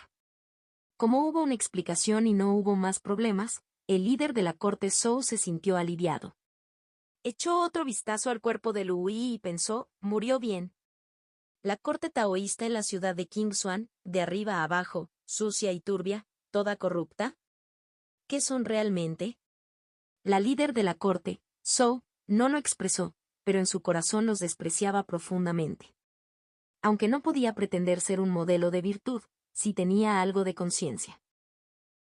Como hubo una explicación y no hubo más problemas, el líder de la corte Zhou se sintió aliviado. Echó otro vistazo al cuerpo de Lu Yi y pensó, murió bien. La corte taoísta en la ciudad de Qingxuan, de arriba a abajo, sucia y turbia, toda corrupta. ¿Qué son realmente? La líder de la corte, Zhou, no lo expresó, pero en su corazón los despreciaba profundamente. Aunque no podía pretender ser un modelo de virtud, sí tenía algo de conciencia.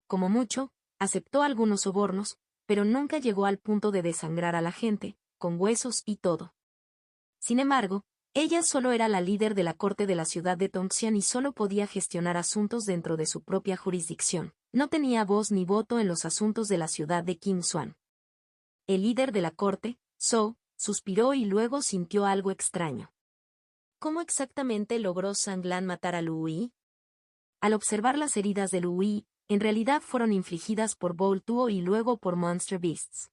Como mucho, aceptó algunos sobornos, pero nunca llegó al punto de desangrar a la gente, con huesos y todo. Sin embargo, ella solo era la líder de la corte de la ciudad de Tongxian y solo podía gestionar asuntos dentro de su propia jurisdicción. No tenía voz ni voto en los asuntos de la ciudad de Qingxuan. El líder de la corte, Zhou, suspiró y luego sintió algo extraño. ¿Cómo exactamente logró Zhang Lan matar a Lu Yi? Al observar las heridas de Lu Yi, en realidad fueron infligidas por Baol Tuo y luego por Monster Beasts.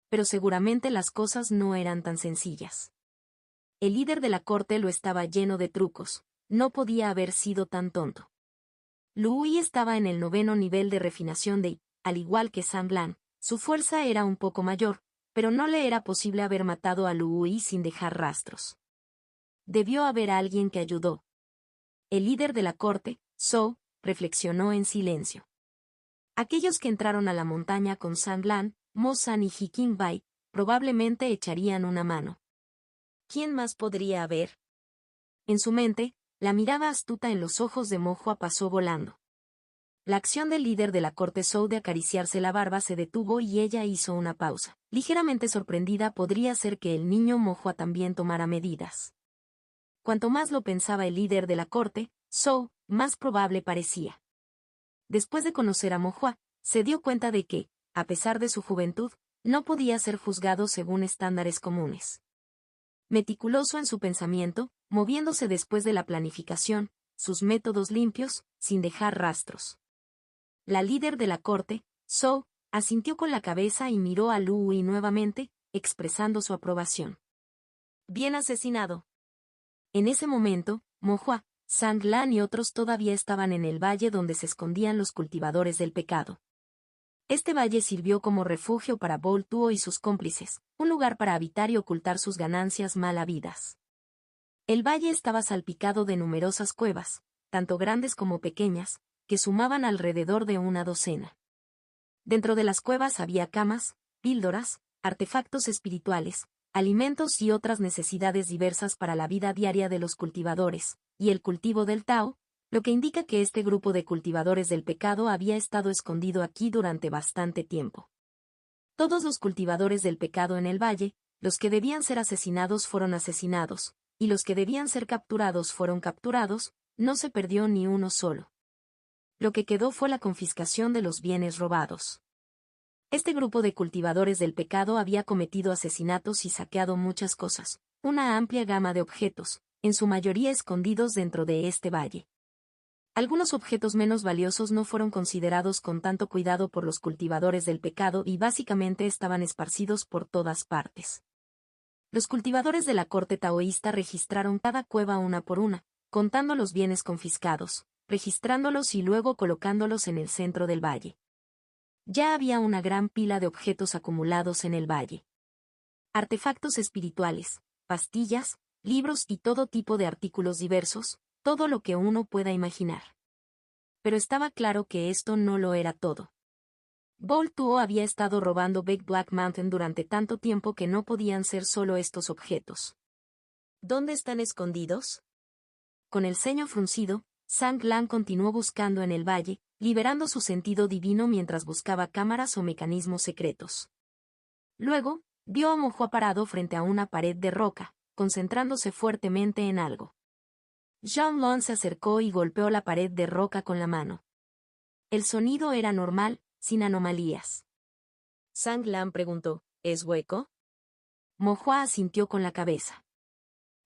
Pero seguramente las cosas no eran tan sencillas. El líder de la corte lo estaba lleno de trucos, no podía haber sido tan tonto. Lu Yi estaba en el 9º nivel de refinación de, al igual que Zhang Lan, su fuerza era un poco mayor, pero no le era posible haber matado a Lu Yi sin dejar rastros. Debió haber alguien que ayudó. El líder de la corte, Zhou, reflexionó en silencio. Aquellos que entraron a la montaña con Zhang Lan, Mo San y He Qingbai, probablemente echarían una mano. ¿Quién más podría haber? En su mente, la mirada astuta en los ojos de Mo Hua pasó volando. La acción del líder de la corte Zhou de acariciarse la barba se detuvo y ella hizo una pausa. Ligeramente sorprendida, podría ser que el niño Mo Hua también tomara medidas. Cuanto más lo pensaba el líder de la corte, Zhou, más probable parecía. Después de conocer a Mo Hua, se dio cuenta de que, a pesar de su juventud, no podía ser juzgado según estándares comunes. Meticuloso en su pensamiento, moviéndose después de la planificación, sus métodos limpios, sin dejar rastros. La líder de la corte, Zhou, asintió con la cabeza y miró a Lu Yi nuevamente, expresando su aprobación. Bien asesinado. En ese momento, Mo Hua, Zhang Lan y otros todavía estaban en el valle donde se escondían los cultivadores del pecado. Este valle sirvió como refugio para Baol Tuo y sus cómplices, un lugar para habitar y ocultar sus ganancias mal habidas. El valle estaba salpicado de numerosas cuevas, tanto grandes como pequeñas, que sumaban alrededor de una docena. Dentro de las cuevas había camas, píldoras, artefactos espirituales, alimentos y otras necesidades diversas para la vida diaria de los cultivadores, y el cultivo del Tao, lo que indica que este grupo de cultivadores del pecado había estado escondido aquí durante bastante tiempo. Todos los cultivadores del pecado en el valle, los que debían ser asesinados fueron asesinados, y los que debían ser capturados fueron capturados, no se perdió ni uno solo. Lo que quedó fue la confiscación de los bienes robados. Este grupo de cultivadores del pecado había cometido asesinatos y saqueado muchas cosas, una amplia gama de objetos, en su mayoría escondidos dentro de este valle. Algunos objetos menos valiosos no fueron considerados con tanto cuidado por los cultivadores del pecado y básicamente estaban esparcidos por todas partes. Los cultivadores de la corte taoísta registraron cada cueva una por una, contando los bienes confiscados, registrándolos y luego colocándolos en el centro del valle. Ya había una gran pila de objetos acumulados en el valle. Artefactos espirituales, pastillas, libros y todo tipo de artículos diversos, todo lo que uno pueda imaginar. Pero estaba claro que esto no lo era todo. Bolt Tuo había estado robando Big Black Mountain durante tanto tiempo que no podían ser solo estos objetos. ¿Dónde están escondidos? Con el ceño fruncido, Sang Lan continuó buscando en el valle, liberando su sentido divino mientras buscaba cámaras o mecanismos secretos. Luego, vio a Mo Hua parado frente a una pared de roca, concentrándose fuertemente en algo. Zhang Lun se acercó y golpeó la pared de roca con la mano. El sonido era normal, sin anomalías. Sang Lan preguntó, ¿es hueco? Mo Hua asintió con la cabeza.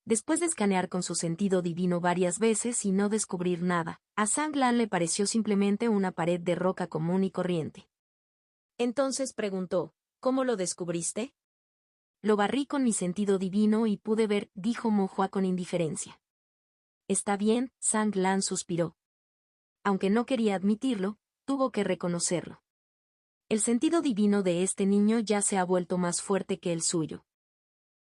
Después de escanear con su sentido divino varias veces y no descubrir nada, a Sang Lan le pareció simplemente una pared de roca común y corriente. Entonces preguntó, ¿cómo lo descubriste? Lo barrí con mi sentido divino y pude ver, dijo Mo Hua con indiferencia. Está bien, Sang Lan suspiró. Aunque no quería admitirlo, tuvo que reconocerlo. El sentido divino de este niño ya se ha vuelto más fuerte que el suyo.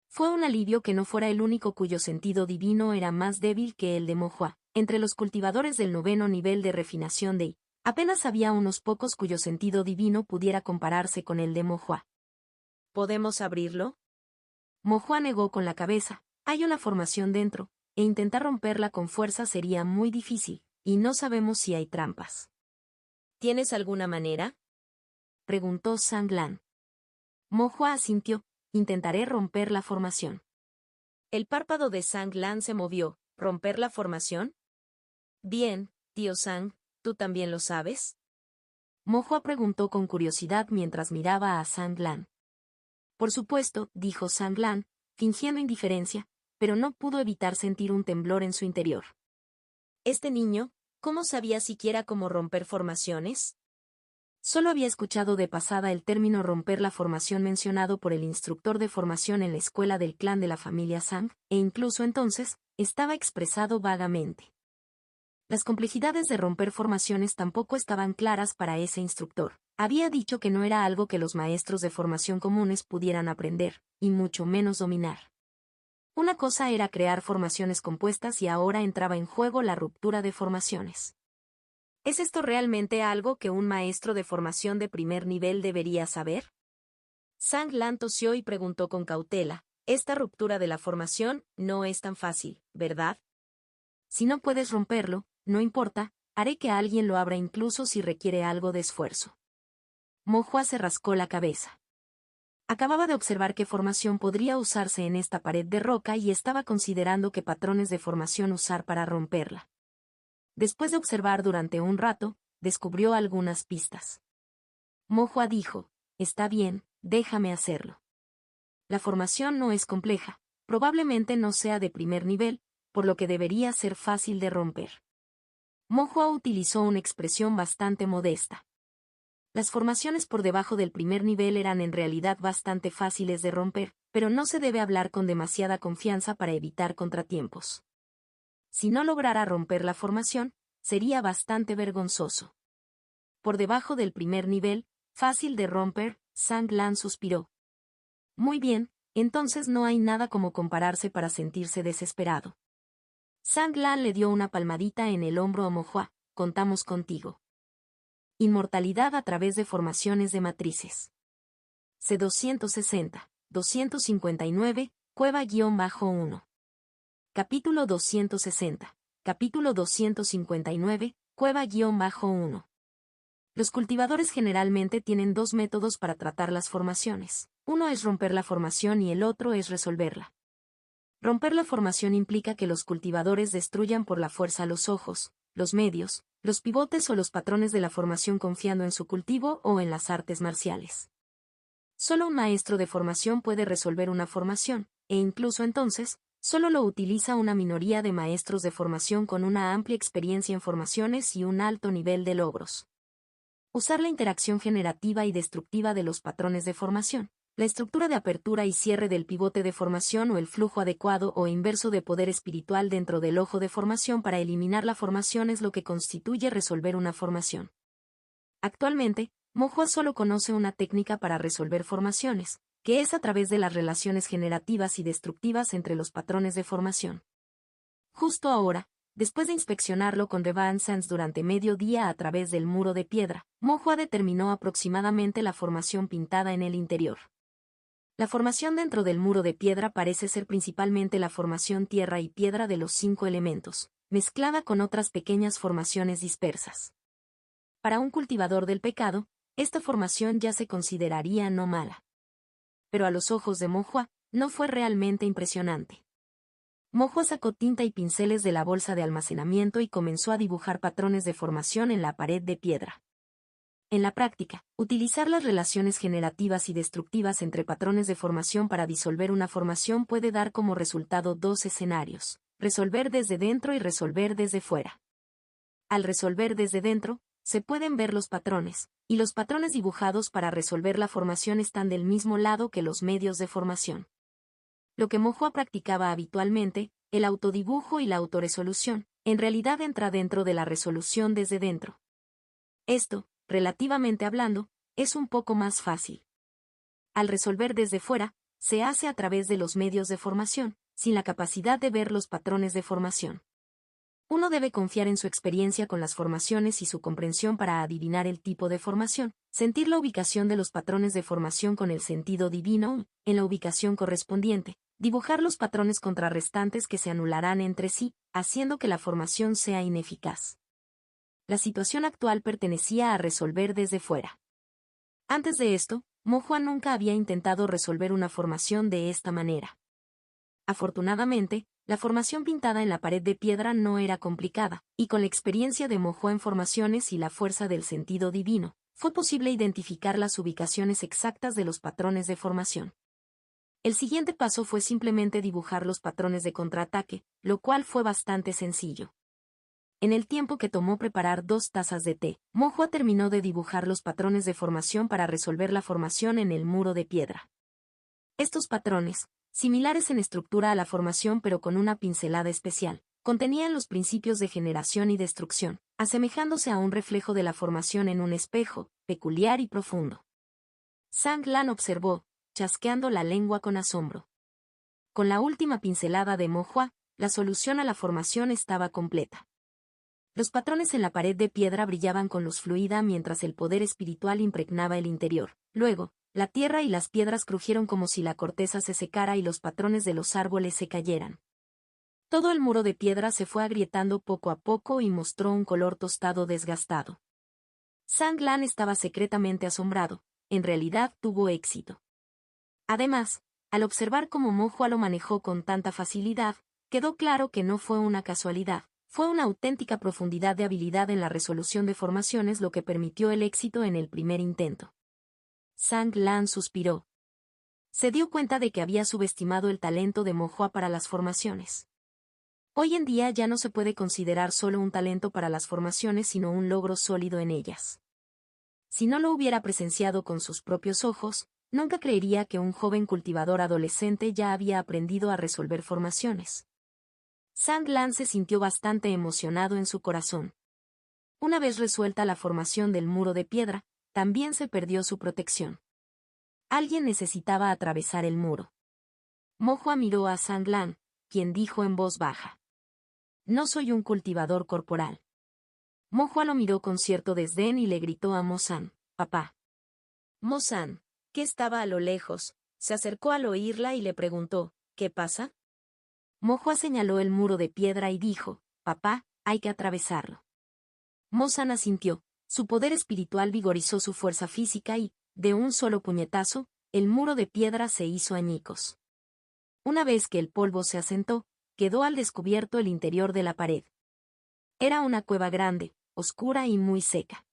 Fue un alivio que no fuera el único cuyo sentido divino era más débil que el de Mo Hua. Entre los cultivadores del 9º nivel de refinación de I, apenas había unos pocos cuyo sentido divino pudiera compararse con el de Mo Hua. ¿Podemos abrirlo? Mo Hua negó con la cabeza. Hay una formación dentro, e intentar romperla con fuerza sería muy difícil, y no sabemos si hay trampas. ¿Tienes alguna manera? Preguntó Sang Lan. Mo Hua asintió. Intentaré romper la formación. El párpado de Sang Lan se movió. ¿Romper la formación? Bien, tío Sang, ¿tú también lo sabes? Mo Hua preguntó con curiosidad mientras miraba a Sang Lan. Por supuesto, dijo Sang Lan, fingiendo indiferencia, pero no pudo evitar sentir un temblor en su interior. Este niño, ¿cómo sabía siquiera cómo romper formaciones? Solo había escuchado de pasada el término romper la formación mencionado por el instructor de formación en la escuela del clan de la familia Sang, e incluso entonces, estaba expresado vagamente. Las complejidades de romper formaciones tampoco estaban claras para ese instructor. Había dicho que no era algo que los maestros de formación comunes pudieran aprender, y mucho menos dominar. Una cosa era crear formaciones compuestas y ahora entraba en juego la ruptura de formaciones. ¿Es esto realmente algo que un maestro de formación de primer nivel debería saber? Sang Lan tosió y preguntó con cautela, esta ruptura de la formación no es tan fácil, ¿verdad? Si no puedes romperlo, no importa, haré que alguien lo abra incluso si requiere algo de esfuerzo. Mo Hua se rascó la cabeza. Acababa de observar qué formación podría usarse en esta pared de roca y estaba considerando qué patrones de formación usar para romperla. Después de observar durante un rato, descubrió algunas pistas. Mo Hua dijo, está bien, déjame hacerlo. La formación no es compleja, probablemente no sea de primer nivel, por lo que debería ser fácil de romper. Mo Hua utilizó una expresión bastante modesta. Las formaciones por debajo del primer nivel eran en realidad bastante fáciles de romper, pero no se debe hablar con demasiada confianza para evitar contratiempos. Si no lograra romper la formación, sería bastante vergonzoso. Por debajo del primer nivel, fácil de romper, Sang Lan suspiró. Muy bien, entonces no hay nada como compararse para sentirse desesperado. Sang Lan le dio una palmadita en el hombro a Mo Hua, contamos contigo. Inmortalidad a través de formaciones de matrices. C260, 259, Cueva-1. Capítulo 260. Capítulo 259, Cueva-1. Los cultivadores generalmente tienen dos métodos para tratar las formaciones. Uno es romper la formación y el otro es resolverla. Romper la formación implica que los cultivadores destruyan por la fuerza los ojos, los medios, los pivotes o los patrones de la formación confiando en su cultivo o en las artes marciales. solo un maestro de formación puede resolver una formación, e incluso entonces, solo lo utiliza una minoría de maestros de formación con una amplia experiencia en formaciones y un alto nivel de logros. Usar la interacción generativa y destructiva de los patrones de formación, la estructura de apertura y cierre del pivote de formación o el flujo adecuado o inverso de poder espiritual dentro del ojo de formación para eliminar la formación es lo que constituye resolver una formación. Actualmente, Mohua solo conoce una técnica para resolver formaciones, que es a través de las relaciones generativas y destructivas entre los patrones de formación. Justo ahora, después de inspeccionarlo con Revan Sands durante medio día a través del muro de piedra, Mohua determinó aproximadamente la formación pintada en el interior. La formación dentro del muro de piedra parece ser principalmente la formación tierra y piedra de los 5 elementos, mezclada con otras pequeñas formaciones dispersas. Para un cultivador del pecado, esta formación ya se consideraría no mala. Pero a los ojos de Mohua, no fue realmente impresionante. Mohua sacó tinta y pinceles de la bolsa de almacenamiento y comenzó a dibujar patrones de formación en la pared de piedra. En la práctica, utilizar las relaciones generativas y destructivas entre patrones de formación para disolver una formación puede dar como resultado dos escenarios: resolver desde dentro y resolver desde fuera. Al resolver desde dentro, se pueden ver los patrones, y los patrones dibujados para resolver la formación están del mismo lado que los medios de formación. Lo que Mohua practicaba habitualmente, el autodibujo y la autoresolución, en realidad entra dentro de la resolución desde dentro. Esto, relativamente hablando, es un poco más fácil. Al resolver desde fuera, se hace a través de los medios de formación, sin la capacidad de ver los patrones de formación. Uno debe confiar en su experiencia con las formaciones y su comprensión para adivinar el tipo de formación, sentir la ubicación de los patrones de formación con el sentido divino, en la ubicación correspondiente, dibujar los patrones contrarrestantes que se anularán entre sí, haciendo que la formación sea ineficaz. La situación actual pertenecía a resolver desde fuera. Antes de esto, Mohua nunca había intentado resolver una formación de esta manera. Afortunadamente, la formación pintada en la pared de piedra no era complicada, y con la experiencia de Mohua en formaciones y la fuerza del sentido divino, fue posible identificar las ubicaciones exactas de los patrones de formación. El siguiente paso fue simplemente dibujar los patrones de contraataque, lo cual fue bastante sencillo. En el tiempo que tomó preparar 2 tazas de té, Mohua terminó de dibujar los patrones de formación para resolver la formación en el muro de piedra. Estos patrones, similares en estructura a la formación pero con una pincelada especial, contenían los principios de generación y destrucción, asemejándose a un reflejo de la formación en un espejo, peculiar y profundo. Sang Lan observó, chasqueando la lengua con asombro. Con la última pincelada de Mohua, la solución a la formación estaba completa. Los patrones en la pared de piedra brillaban con luz fluida mientras el poder espiritual impregnaba el interior. Luego, la tierra y las piedras crujieron como si la corteza se secara y los patrones de los árboles se cayeran. Todo el muro de piedra se fue agrietando poco a poco y mostró un color tostado desgastado. Sang Lan estaba secretamente asombrado. En realidad tuvo éxito. Además, al observar cómo Mohua lo manejó con tanta facilidad, quedó claro que no fue una casualidad. Fue una auténtica profundidad de habilidad en la resolución de formaciones lo que permitió el éxito en el primer intento. Sang Lan suspiró. Se dio cuenta de que había subestimado el talento de Mohua para las formaciones. Hoy en día ya no se puede considerar solo un talento para las formaciones sino un logro sólido en ellas. Si no lo hubiera presenciado con sus propios ojos, nunca creería que un joven cultivador adolescente ya había aprendido a resolver formaciones. Sang Lan se sintió bastante emocionado en su corazón. Una vez resuelta la formación del muro de piedra, también se perdió su protección. Alguien necesitaba atravesar el muro. Mohua miró a Sang Lan, quien dijo en voz baja: «No soy un cultivador corporal». Mohua lo miró con cierto desdén y le gritó a Mo-san: «Papá». Mo-san, que estaba a lo lejos, se acercó al oírla y le preguntó: «¿Qué pasa?». Mohua señaló el muro de piedra y dijo: «Papá, hay que atravesarlo». Mo-san asintió, su poder espiritual vigorizó su fuerza física y, de un solo puñetazo, el muro de piedra se hizo añicos. Una vez que el polvo se asentó, quedó al descubierto el interior de la pared. Era una cueva grande, oscura y muy seca.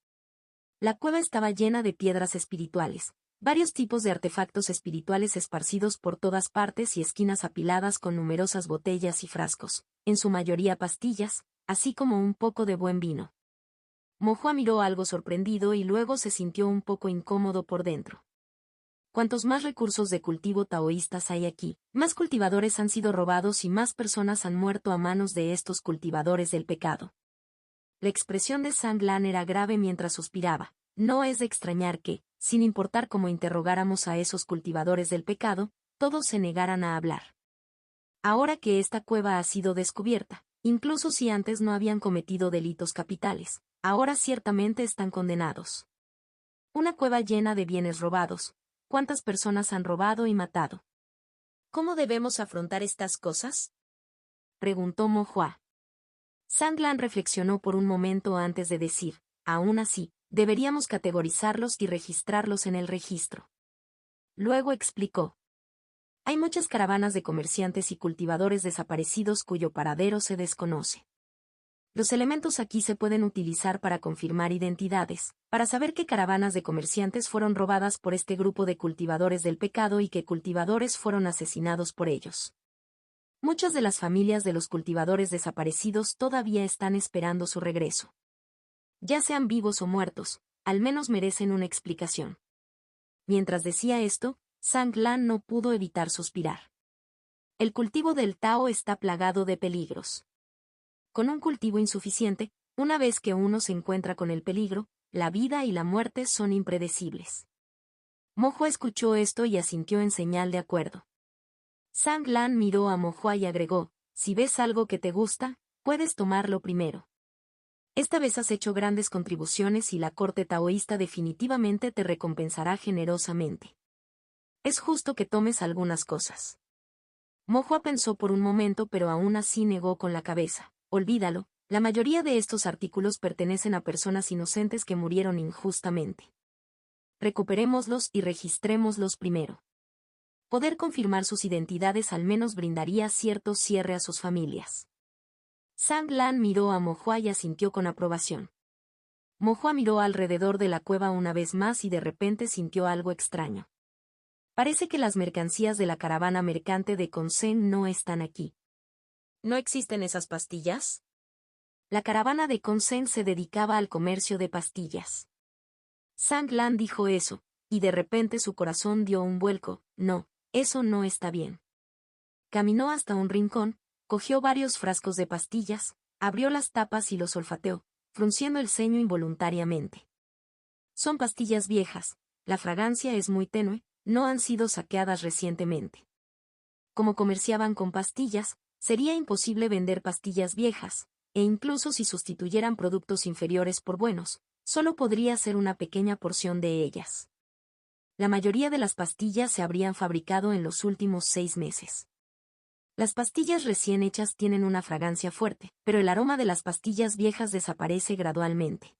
La cueva estaba llena de piedras espirituales, Varios tipos de artefactos espirituales esparcidos por todas partes y esquinas apiladas con numerosas botellas y frascos, en su mayoría pastillas, así como un poco de buen vino. Mo Hua miró algo sorprendido y luego se sintió un poco incómodo por dentro. Cuantos más recursos de cultivo taoístas hay aquí, más cultivadores han sido robados y más personas han muerto a manos de estos cultivadores del pecado. La expresión de Zhang Lan era grave mientras suspiraba. No es de extrañar que, sin importar cómo interrogáramos a esos cultivadores del pecado, todos se negaran a hablar. Ahora que esta cueva ha sido descubierta, incluso si antes no habían cometido delitos capitales, ahora ciertamente están condenados. Una cueva llena de bienes robados. ¿Cuántas personas han robado y matado? ¿Cómo debemos afrontar estas cosas?, preguntó Mo Hua. Zhang Lan reflexionó por un momento antes de decir, aún así, deberíamos categorizarlos y registrarlos en el registro. Luego explicó. Hay muchas caravanas de comerciantes y cultivadores desaparecidos cuyo paradero se desconoce. Los elementos aquí se pueden utilizar para confirmar identidades, para saber qué caravanas de comerciantes fueron robadas por este grupo de cultivadores del pecado y qué cultivadores fueron asesinados por ellos. Muchas de las familias de los cultivadores desaparecidos todavía están esperando su regreso. Ya sean vivos o muertos, al menos merecen una explicación. Mientras decía esto, Zhang Lan no pudo evitar suspirar. El cultivo del Tao está plagado de peligros. Con un cultivo insuficiente, una vez que uno se encuentra con el peligro, la vida y la muerte son impredecibles. Mo Hua escuchó esto y asintió en señal de acuerdo. Zhang Lan miró a Mo Hua y agregó, si ves algo que te gusta, puedes tomarlo primero. Esta vez has hecho grandes contribuciones y la corte taoísta definitivamente te recompensará generosamente. Es justo que tomes algunas cosas. Mo Hua pensó por un momento pero aún así negó con la cabeza. Olvídalo, la mayoría de estos artículos pertenecen a personas inocentes que murieron injustamente. Recuperémoslos y registrémoslos primero. Poder confirmar sus identidades al menos brindaría cierto cierre a sus familias. Zhang Lan miró a Mo Hua y asintió con aprobación. Mo Hua miró alrededor de la cueva una vez más y de repente sintió algo extraño. Parece que las mercancías de la caravana mercante de Conseng no están aquí. ¿No existen esas pastillas? La caravana de Conseng se dedicaba al comercio de pastillas. Zhang Lan dijo eso, y de repente su corazón dio un vuelco. No, eso no está bien. Caminó hasta un rincón, cogió varios frascos de pastillas, abrió las tapas y los olfateó, frunciendo el ceño involuntariamente. Son pastillas viejas, la fragancia es muy tenue, no han sido saqueadas recientemente. Como comerciaban con pastillas, sería imposible vender pastillas viejas, e incluso si sustituyeran productos inferiores por buenos, solo podría ser una pequeña porción de ellas. La mayoría de las pastillas se habrían fabricado en los últimos 6 meses. Las pastillas recién hechas tienen una fragancia fuerte, pero el aroma de las pastillas viejas desaparece gradualmente.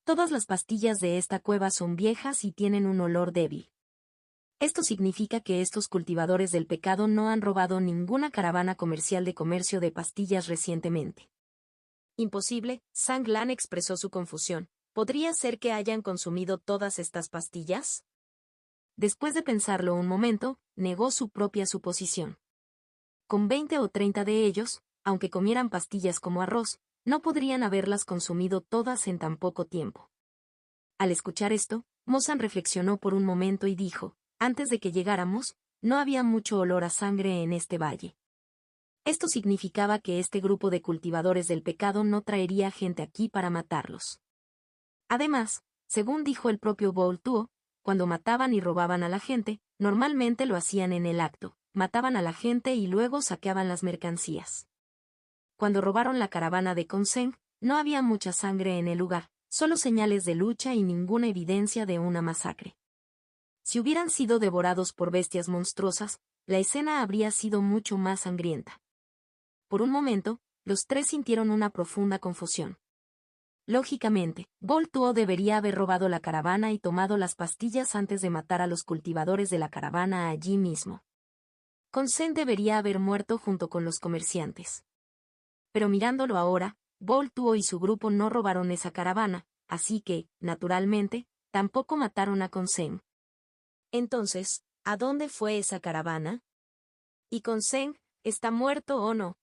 Todas las pastillas de esta cueva son viejas y tienen un olor débil. Esto significa que estos cultivadores del pecado no han robado ninguna caravana comercial de comercio de pastillas recientemente. Imposible, Zhang Lan expresó su confusión. ¿Podría ser que hayan consumido todas estas pastillas? Después de pensarlo un momento, negó su propia suposición. Con 20 o 30 de ellos, aunque comieran pastillas como arroz, no podrían haberlas consumido todas en tan poco tiempo. Al escuchar esto, Mo San reflexionó por un momento y dijo, antes de que llegáramos, no había mucho olor a sangre en este valle. Esto significaba que este grupo de cultivadores del pecado no traería gente aquí para matarlos. Además, según dijo el propio Boul Tuo, cuando mataban y robaban a la gente, normalmente lo hacían en el acto, mataban a la gente y luego saqueaban las mercancías. Cuando robaron la caravana de Conseng, no había mucha sangre en el lugar, solo señales de lucha y ninguna evidencia de una masacre. Si hubieran sido devorados por bestias monstruosas, la escena habría sido mucho más sangrienta. Por un momento, los tres sintieron una profunda confusión. Lógicamente, Boul Tuo debería haber robado la caravana y tomado las pastillas antes de matar a los cultivadores de la caravana allí mismo. Conseng debería haber muerto junto con los comerciantes. Pero mirándolo ahora, Boul Tuo y su grupo no robaron esa caravana, así que, naturalmente, tampoco mataron a Conseng. Entonces, ¿a dónde fue esa caravana? ¿Y con Zeng, está muerto o no?